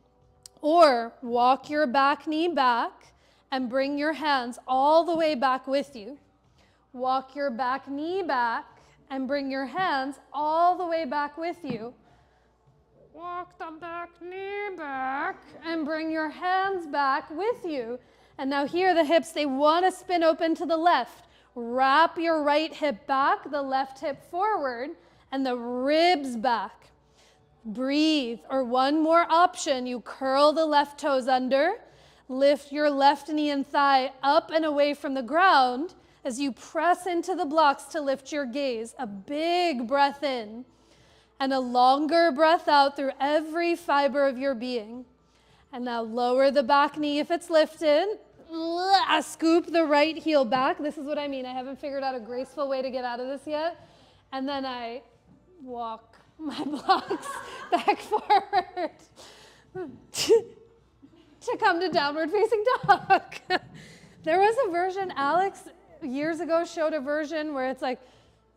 Or walk your back knee back and bring your hands all the way back with you. Walk your back knee back and bring your hands all the way back with you. Walk the back knee back and bring your hands back with you. And now here the hips, they want to spin open to the left. Wrap your right hip back, the left hip forward, and the ribs back. Breathe. Or 1 more option, you curl the left toes under. Lift your left knee and thigh up and away from the ground as you press into the blocks to lift your gaze. A big breath in and a longer breath out through every fiber of your being. And now lower the back knee if it's lifted. Scoop the right heel back. This is what I mean. I haven't figured out a graceful way to get out of this yet. And then I walk my blocks back forward. To come to downward facing dog. There was a version, Alex years ago showed a version where it's like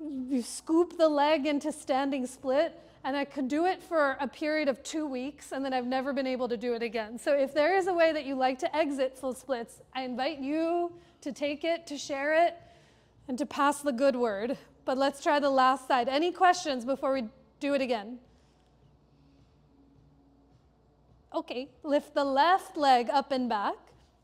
you scoop the leg into standing split, and I could do it for a period of 2 weeks, and then I've never been able to do it again. So if there is a way that you like to exit full splits, I invite you to take it, to share it, and to pass the good word. But let's try the last side. Any questions before we do it again? Okay, lift the left leg up and back.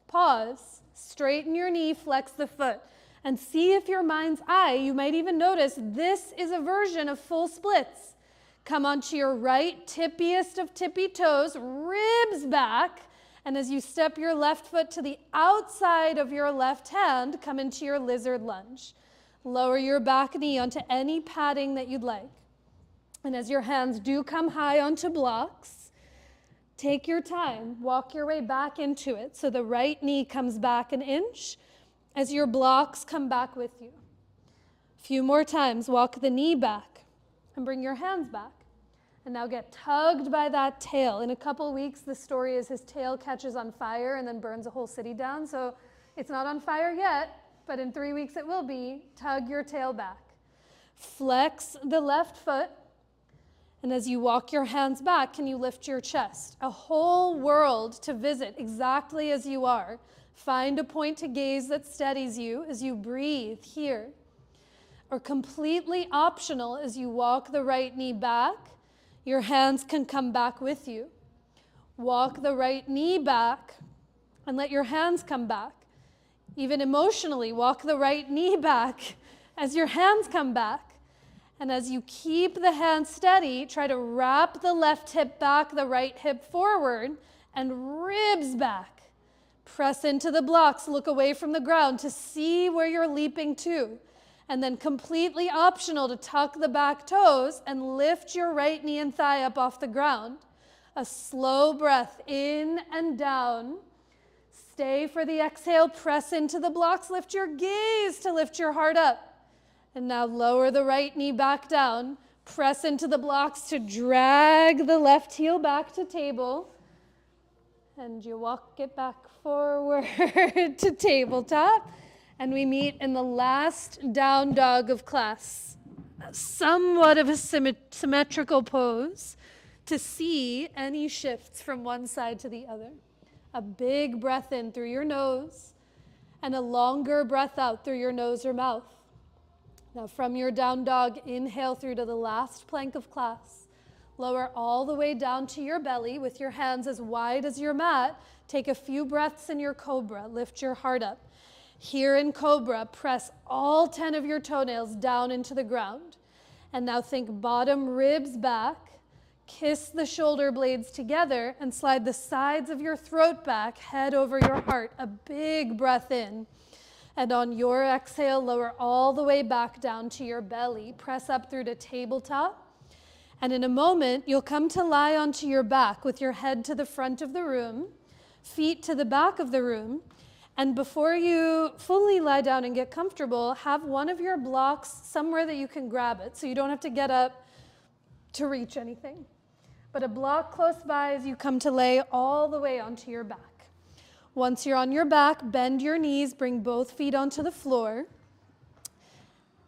Pause, straighten your knee, flex the foot. And see if your mind's eye, you might even notice this is a version of full splits. Come onto your right tippiest of tippy toes, ribs back. And as you step your left foot to the outside of your left hand, come into your lizard lunge. Lower your back knee onto any padding that you'd like. And as your hands do come high onto blocks, take your time, walk your way back into it. So the right knee comes back an inch as your blocks come back with you. A few more times, walk the knee back and bring your hands back. And now get tugged by that tail. In a couple weeks, the story is his tail catches on fire and then burns a whole city down. So it's not on fire yet, but in 3 weeks it will be. Tug your tail back. Flex the left foot. And as you walk your hands back, can you lift your chest? A whole world to visit exactly as you are. Find a point to gaze that steadies you as you breathe here. Or completely optional, as you walk the right knee back, your hands can come back with you. Walk the right knee back and let your hands come back. Even emotionally, walk the right knee back as your hands come back. And as you keep the hands steady, try to wrap the left hip back, the right hip forward, and ribs back. Press into the blocks, look away from the ground to see where you're leaping to. And then completely optional to tuck the back toes and lift your right knee and thigh up off the ground. A slow breath in and down. Stay for the exhale, press into the blocks, lift your gaze to lift your heart up. And now lower the right knee back down. Press into the blocks to drag the left heel back to table. And you walk it back forward to tabletop. And we meet in the last down dog of class. somewhat of a symmetrical pose to see any shifts from one side to the other. A big breath in through your nose and a longer breath out through your nose or mouth. Now from your down dog, inhale through to the last plank of class. Lower all the way down to your belly with your hands as wide as your mat. Take a few breaths in your cobra. Lift your heart up. Here in cobra, press all 10 of your toenails down into the ground. And now think bottom ribs back. Kiss the shoulder blades together and slide the sides of your throat back, head over your heart. A big breath in. And on your exhale, lower all the way back down to your belly. Press up through to tabletop. And in a moment, you'll come to lie onto your back with your head to the front of the room, feet to the back of the room. And before you fully lie down and get comfortable, have one of your blocks somewhere that you can grab it so you don't have to get up to reach anything. But a block close by as you come to lay all the way onto your back. Once you're on your back, bend your knees, bring both feet onto the floor.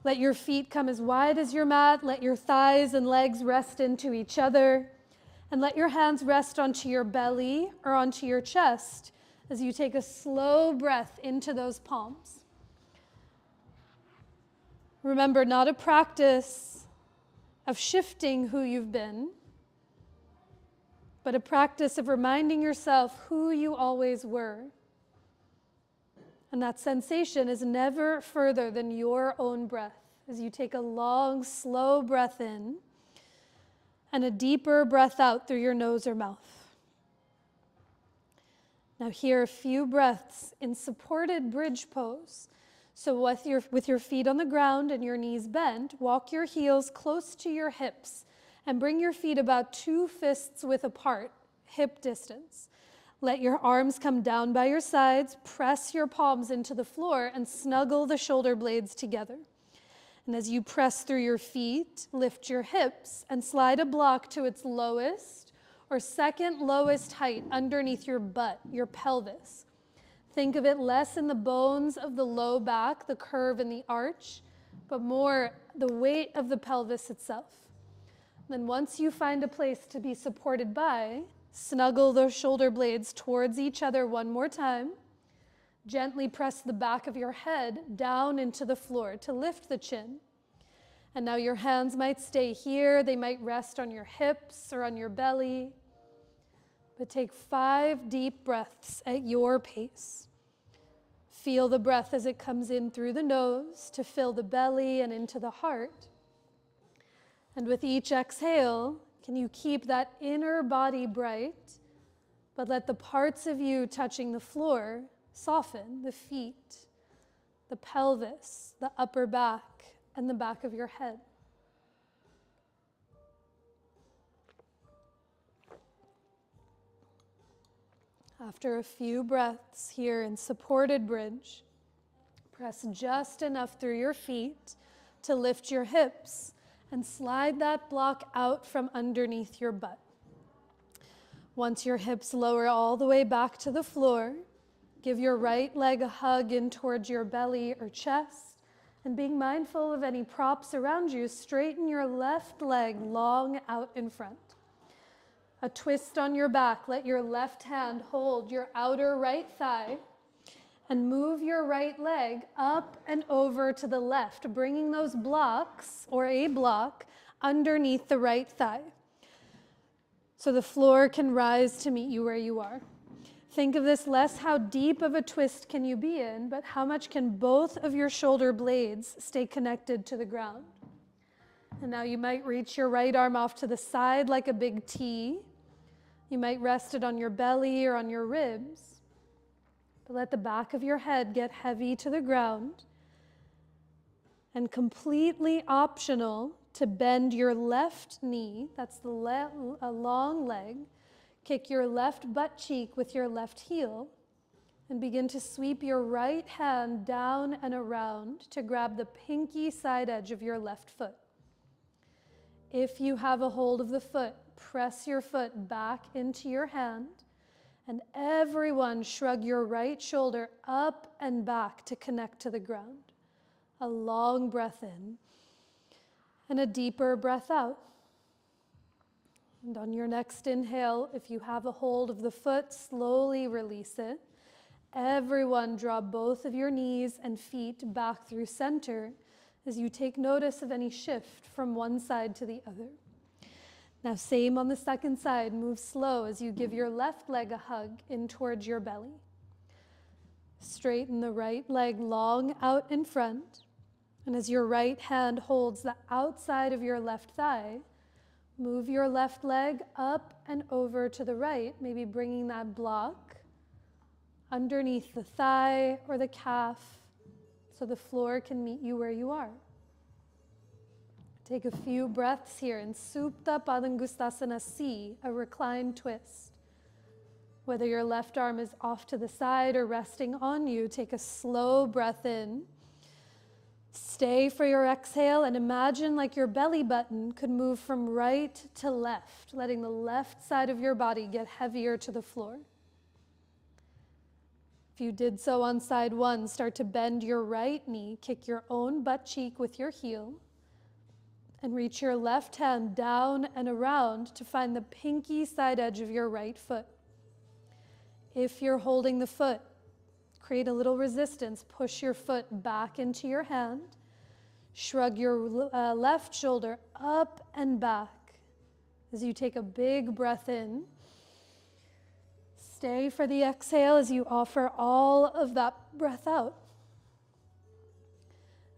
Let your feet come as wide as your mat. Let your thighs and legs rest into each other. And let your hands rest onto your belly or onto your chest as you take a slow breath into those palms. Remember, not a practice of shifting who you've been, but a practice of reminding yourself who you always were. And that sensation is never further than your own breath as you take a long, slow breath in and a deeper breath out through your nose or mouth. Now here, a few breaths in supported bridge pose. So with your feet on the ground and your knees bent, walk your heels close to your hips and bring your feet about 2 fists width apart, hip distance. Let your arms come down by your sides, press your palms into the floor, and snuggle the shoulder blades together. And as you press through your feet, lift your hips and slide a block to its lowest or second lowest height underneath your butt, your pelvis. Think of it less in the bones of the low back, the curve and the arch, but more the weight of the pelvis itself. Then once you find a place to be supported by, snuggle those shoulder blades towards each other one more time. Gently press the back of your head down into the floor to lift the chin. And now your hands might stay here. They might rest on your hips or on your belly. But take 5 deep breaths at your pace. Feel the breath as it comes in through the nose to fill the belly and into the heart. And with each exhale, can you keep that inner body bright, but let the parts of you touching the floor soften, the feet, the pelvis, the upper back, and the back of your head. After a few breaths here in supported bridge, press just enough through your feet to lift your hips and slide that block out from underneath your butt. Once your hips lower all the way back to the floor, give your right leg a hug in towards your belly or chest, and being mindful of any props around you, straighten your left leg long out in front. A twist on your back, let your left hand hold your outer right thigh, and move your right leg up and over to the left, bringing those blocks, or a block, underneath the right thigh. So the floor can rise to meet you where you are. Think of this less how deep of a twist can you be in, but how much can both of your shoulder blades stay connected to the ground. And now you might reach your right arm off to the side like a big T. You might rest it on your belly or on your ribs. But let the back of your head get heavy to the ground. And completely optional to bend your left knee, that's a long leg. Kick your left butt cheek with your left heel and begin to sweep your right hand down and around to grab the pinky side edge of your left foot. If you have a hold of the foot, press your foot back into your hand, and everyone shrug your right shoulder up and back to connect to the ground. A long breath in, And a deeper breath out. And on your next inhale, if you have a hold of the foot, slowly release it. Everyone, draw both of your knees and feet back through center as you take notice of any shift from one side to the other. Now, same on the second side. Move slow as you give your left leg a hug in towards your belly. Straighten the right leg long out in front. And as your right hand holds the outside of your left thigh, move your left leg up and over to the right, maybe bringing that block underneath the thigh or the calf so the floor can meet you where you are. Take a few breaths here in Supta Padangustasana C, a reclined twist. Whether your left arm is off to the side or resting on you, take a slow breath in. Stay for your exhale and imagine like your belly button could move from right to left, letting the left side of your body get heavier to the floor. If you did so on side one, start to bend your right knee, kick your own butt cheek with your heel, and reach your left hand down and around to find the pinky side edge of your right foot. If you're holding the foot, create a little resistance. Push your foot back into your hand. Shrug your left shoulder up and back as you take a big breath in. Stay for the exhale as you offer all of that breath out.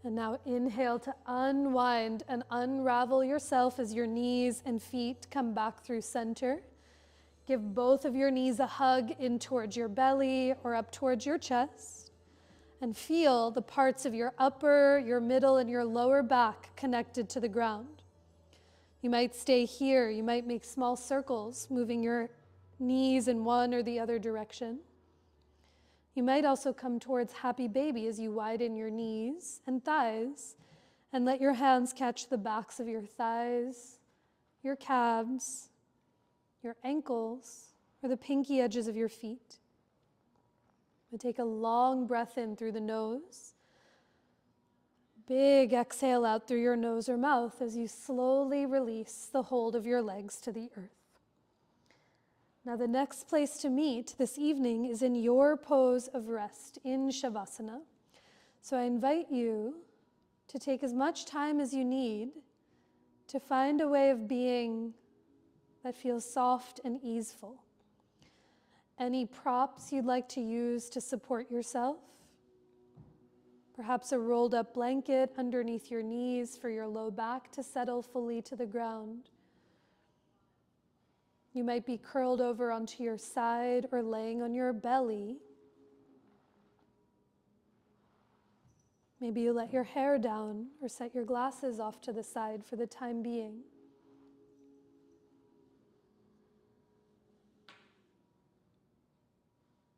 And now inhale to unwind and unravel yourself as your knees and feet come back through center. Give both of your knees a hug in towards your belly or up towards your chest. And feel the parts of your upper, your middle, and your lower back connected to the ground. You might stay here. You might make small circles, moving your knees in one or the other direction. You might also come towards happy baby as you widen your knees and thighs and let your hands catch the backs of your thighs, your calves, your ankles, or the pinky edges of your feet. And take a long breath in through the nose. Big exhale out through your nose or mouth as you slowly release the hold of your legs to the earth. Now the next place to meet this evening is in your pose of rest in Shavasana. So I invite you to take as much time as you need to find a way of being that feels soft and easeful. Any props you'd like to use to support yourself? Perhaps a rolled up blanket underneath your knees for your low back to settle fully to the ground. You might be curled over onto your side or laying on your belly. Maybe you let your hair down or set your glasses off to the side for the time being.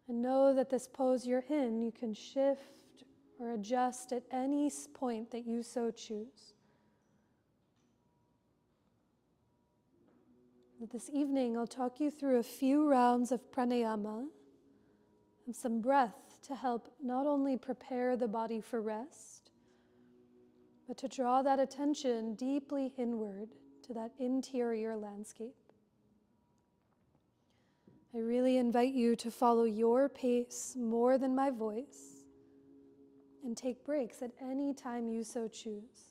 And know that this pose you're in, you can shift or adjust at any point that you so choose. This evening, I'll talk you through a few rounds of pranayama and some breath to help not only prepare the body for rest, but to draw that attention deeply inward to that interior landscape. I really invite you to follow your pace more than my voice and take breaks at any time you so choose.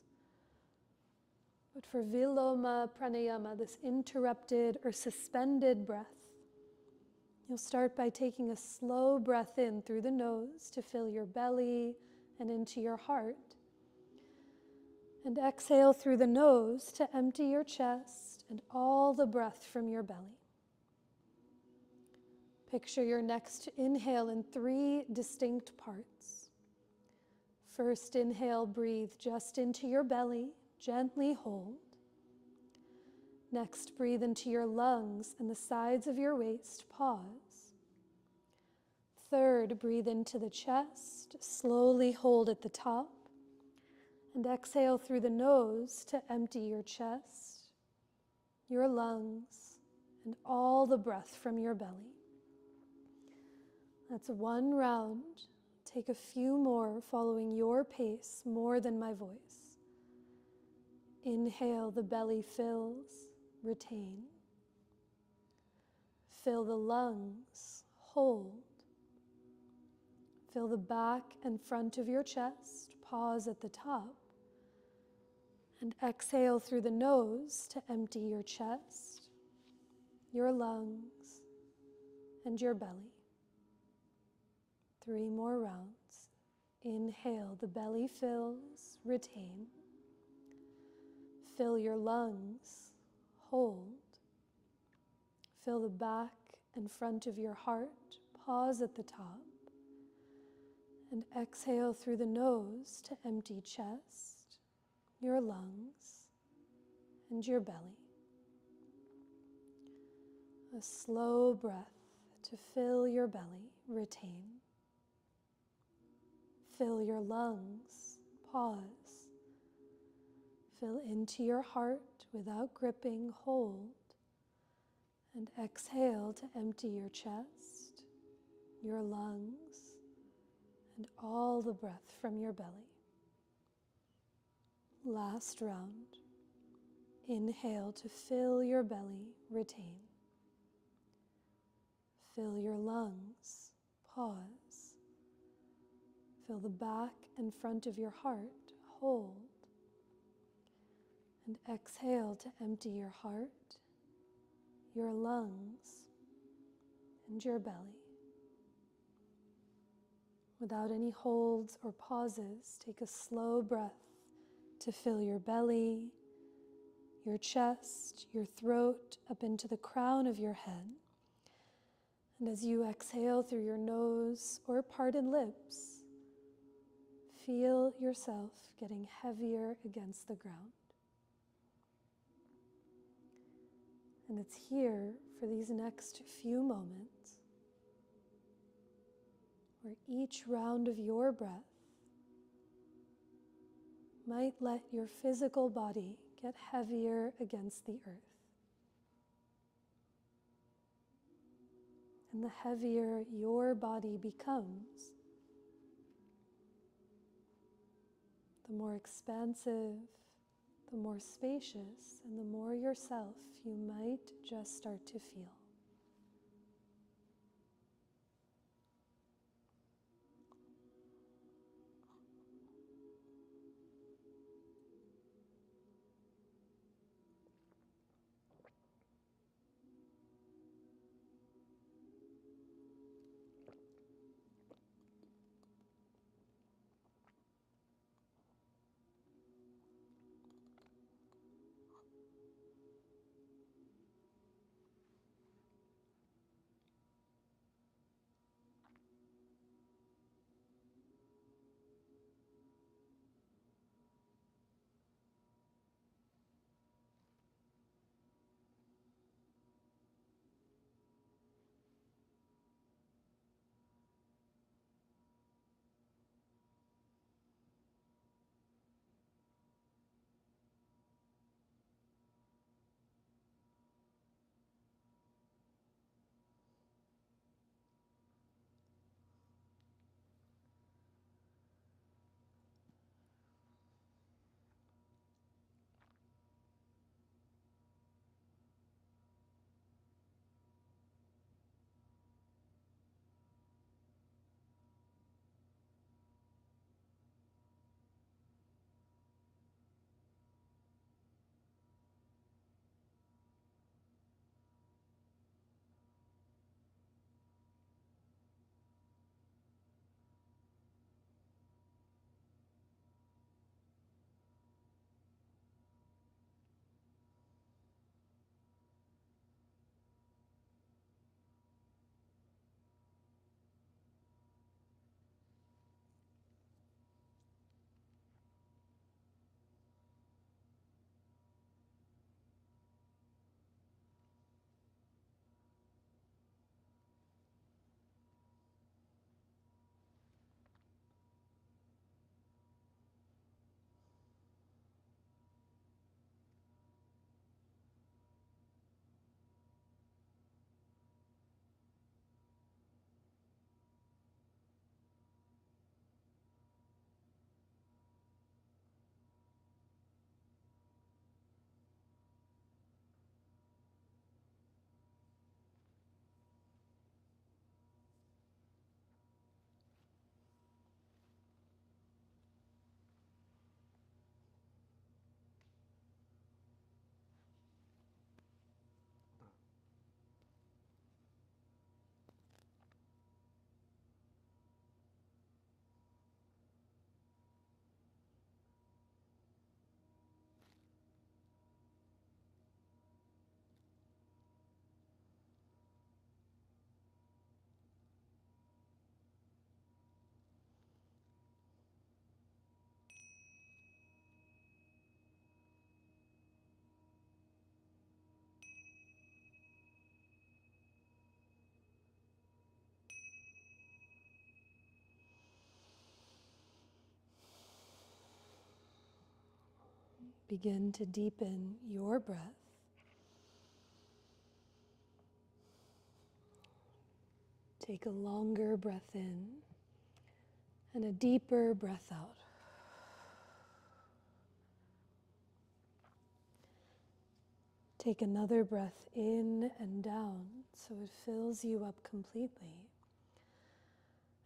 But for Viloma Pranayama, this interrupted or suspended breath, you'll start by taking a slow breath in through the nose to fill your belly and into your heart. And exhale through the nose to empty your chest and all the breath from your belly. Picture your next inhale in 3 distinct parts. First inhale, breathe just into your belly. Gently hold. Next, breathe into your lungs and the sides of your waist. Pause. Third, breathe into the chest. Slowly hold at the top. And exhale through the nose to empty your chest, your lungs, and all the breath from your belly. That's 1 round. Take a few more following your pace more than my voice. Inhale, the belly fills, retain. Fill the lungs, hold. Fill the back and front of your chest, pause at the top. And exhale through the nose to empty your chest, your lungs, and your belly. 3 more rounds. Inhale, the belly fills, retain. Fill your lungs, hold. Fill the back and front of your heart, pause at the top. And exhale through the nose to empty chest, your lungs, and your belly. A slow breath to fill your belly, retain. Fill your lungs, pause. Fill into your heart without gripping, hold. And exhale to empty your chest, your lungs, and all the breath from your belly. Last round. Inhale to fill your belly, retain. Fill your lungs, pause. Fill the back and front of your heart, hold. And exhale to empty your heart, your lungs, and your belly. Without any holds or pauses, take a slow breath to fill your belly, your chest, your throat, up into the crown of your head. And as you exhale through your nose or parted lips, feel yourself getting heavier against the ground. And it's here for these next few moments where each round of your breath might let your physical body get heavier against the earth. And the heavier your body becomes, the more expansive, the more spacious, and the more yourself you might just start to feel. begin to deepen your breath. Take a longer breath in and a deeper breath out. Take another breath in and down so it fills you up completely.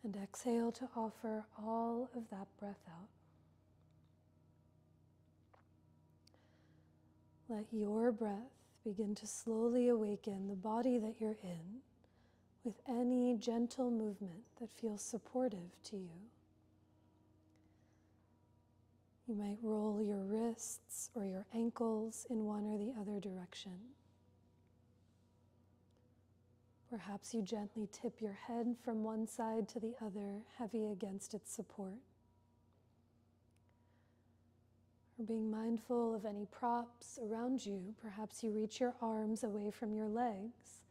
And exhale to offer all of that breath out. Let your breath begin to slowly awaken the body that you're in with any gentle movement that feels supportive to you. You might roll your wrists or your ankles in one or the other direction. Perhaps you gently tip your head from one side to the other, heavy against its support. Or being mindful of any props around you, perhaps you reach your arms away from your legs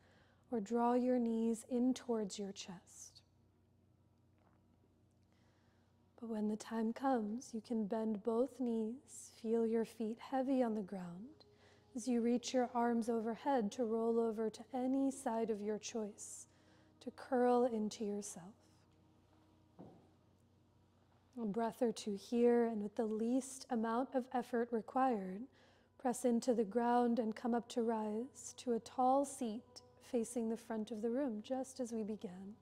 or draw your knees in towards your chest. But when the time comes, you can bend both knees, feel your feet heavy on the ground as you reach your arms overhead to roll over to any side of your choice, to curl into yourself. A breath or two here, and with the least amount of effort required, press into the ground and come up to rise to a tall seat facing the front of the room, just as we began.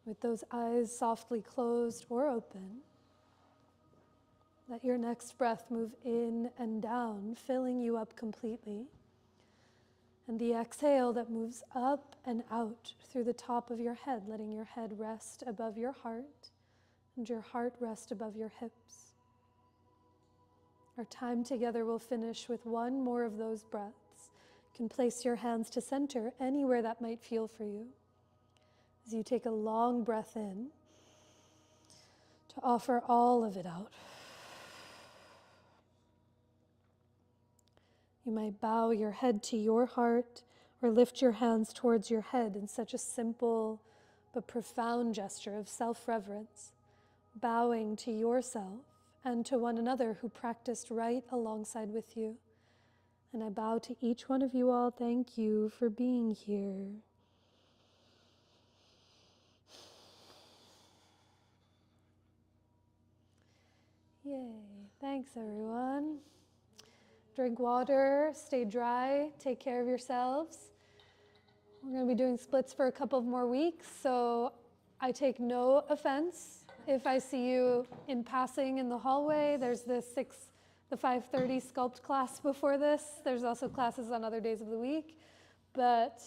With those eyes softly closed or open, let your next breath move in and down, filling you up completely. And the exhale that moves up and out through the top of your head, letting your head rest above your heart and your heart rest above your hips. Our time together will finish with one more of those breaths. You can place your hands to center anywhere that might feel for you. As you take a long breath in, to offer all of it out. You might bow your head to your heart or lift your hands towards your head in such a simple but profound gesture of self-reverence, bowing to yourself and to one another who practiced right alongside with you. And I bow to each one of you all. Thank you for being here. Yay. Thanks, everyone. Drink water, stay dry, take care of yourselves. We're going to be doing splits for a couple of more weeks, so I take no offense if I see you in passing in the hallway. There's the 5:30 sculpt class before this. There's also classes on other days of the week, but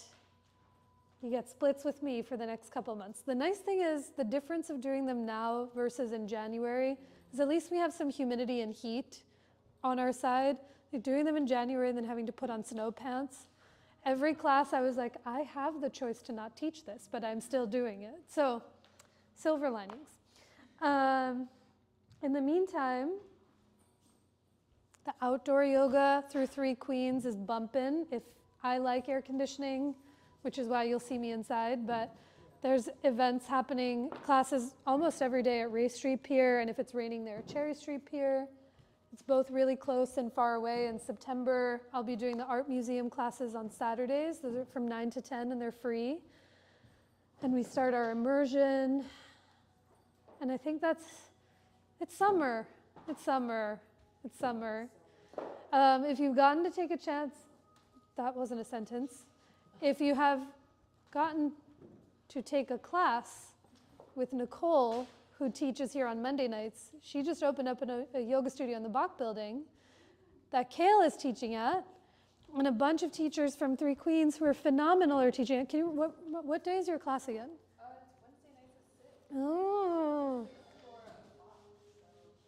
you get splits with me for the next couple of months. The nice thing is the difference of doing them now versus in January is at least we have some humidity and heat on our side. Like doing them in January and then having to put on snow pants. Every class I was like, I have the choice to not teach this, but I'm still doing it. So, silver linings. In the meantime, the outdoor yoga through Three Queens is bumping. If I like air conditioning, which is why you'll see me inside, but there's events happening, classes almost every day at Ray Street Pier, and if it's raining there, Cherry Street Pier. It's both really close and far away. In September, I'll be doing the art museum classes on Saturdays. Those are from 9 to 10 and they're free. And we start our immersion. And I think it's summer. It's summer. It's summer. If you've gotten to take a chance, that wasn't a sentence. If you have gotten to take a class with Nicole, who teaches here on Monday nights, she just opened up a yoga studio in the Bach building that Kale is teaching at, and a bunch of teachers from Three Queens who are phenomenal are teaching it. What day is your class again? It's Wednesday nights at 6. Oh. For a block,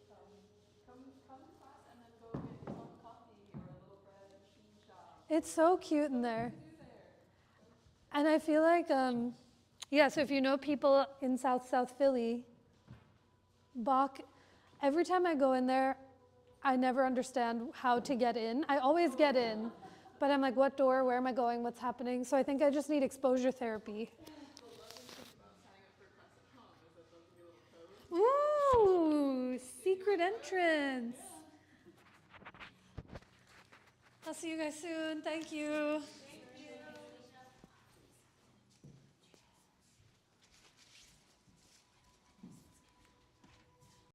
so come to class and then go get yourself coffee or a little bread and shisha. It's so cute in there. And I feel like, so if you know people in South Philly, Bach, every time I go in there, I never understand how to get in. I always get in, but I'm like, what door, where am I going, what's happening? So I think I just need exposure therapy. Ooh, secret entrance. I'll see you guys soon. Thank you.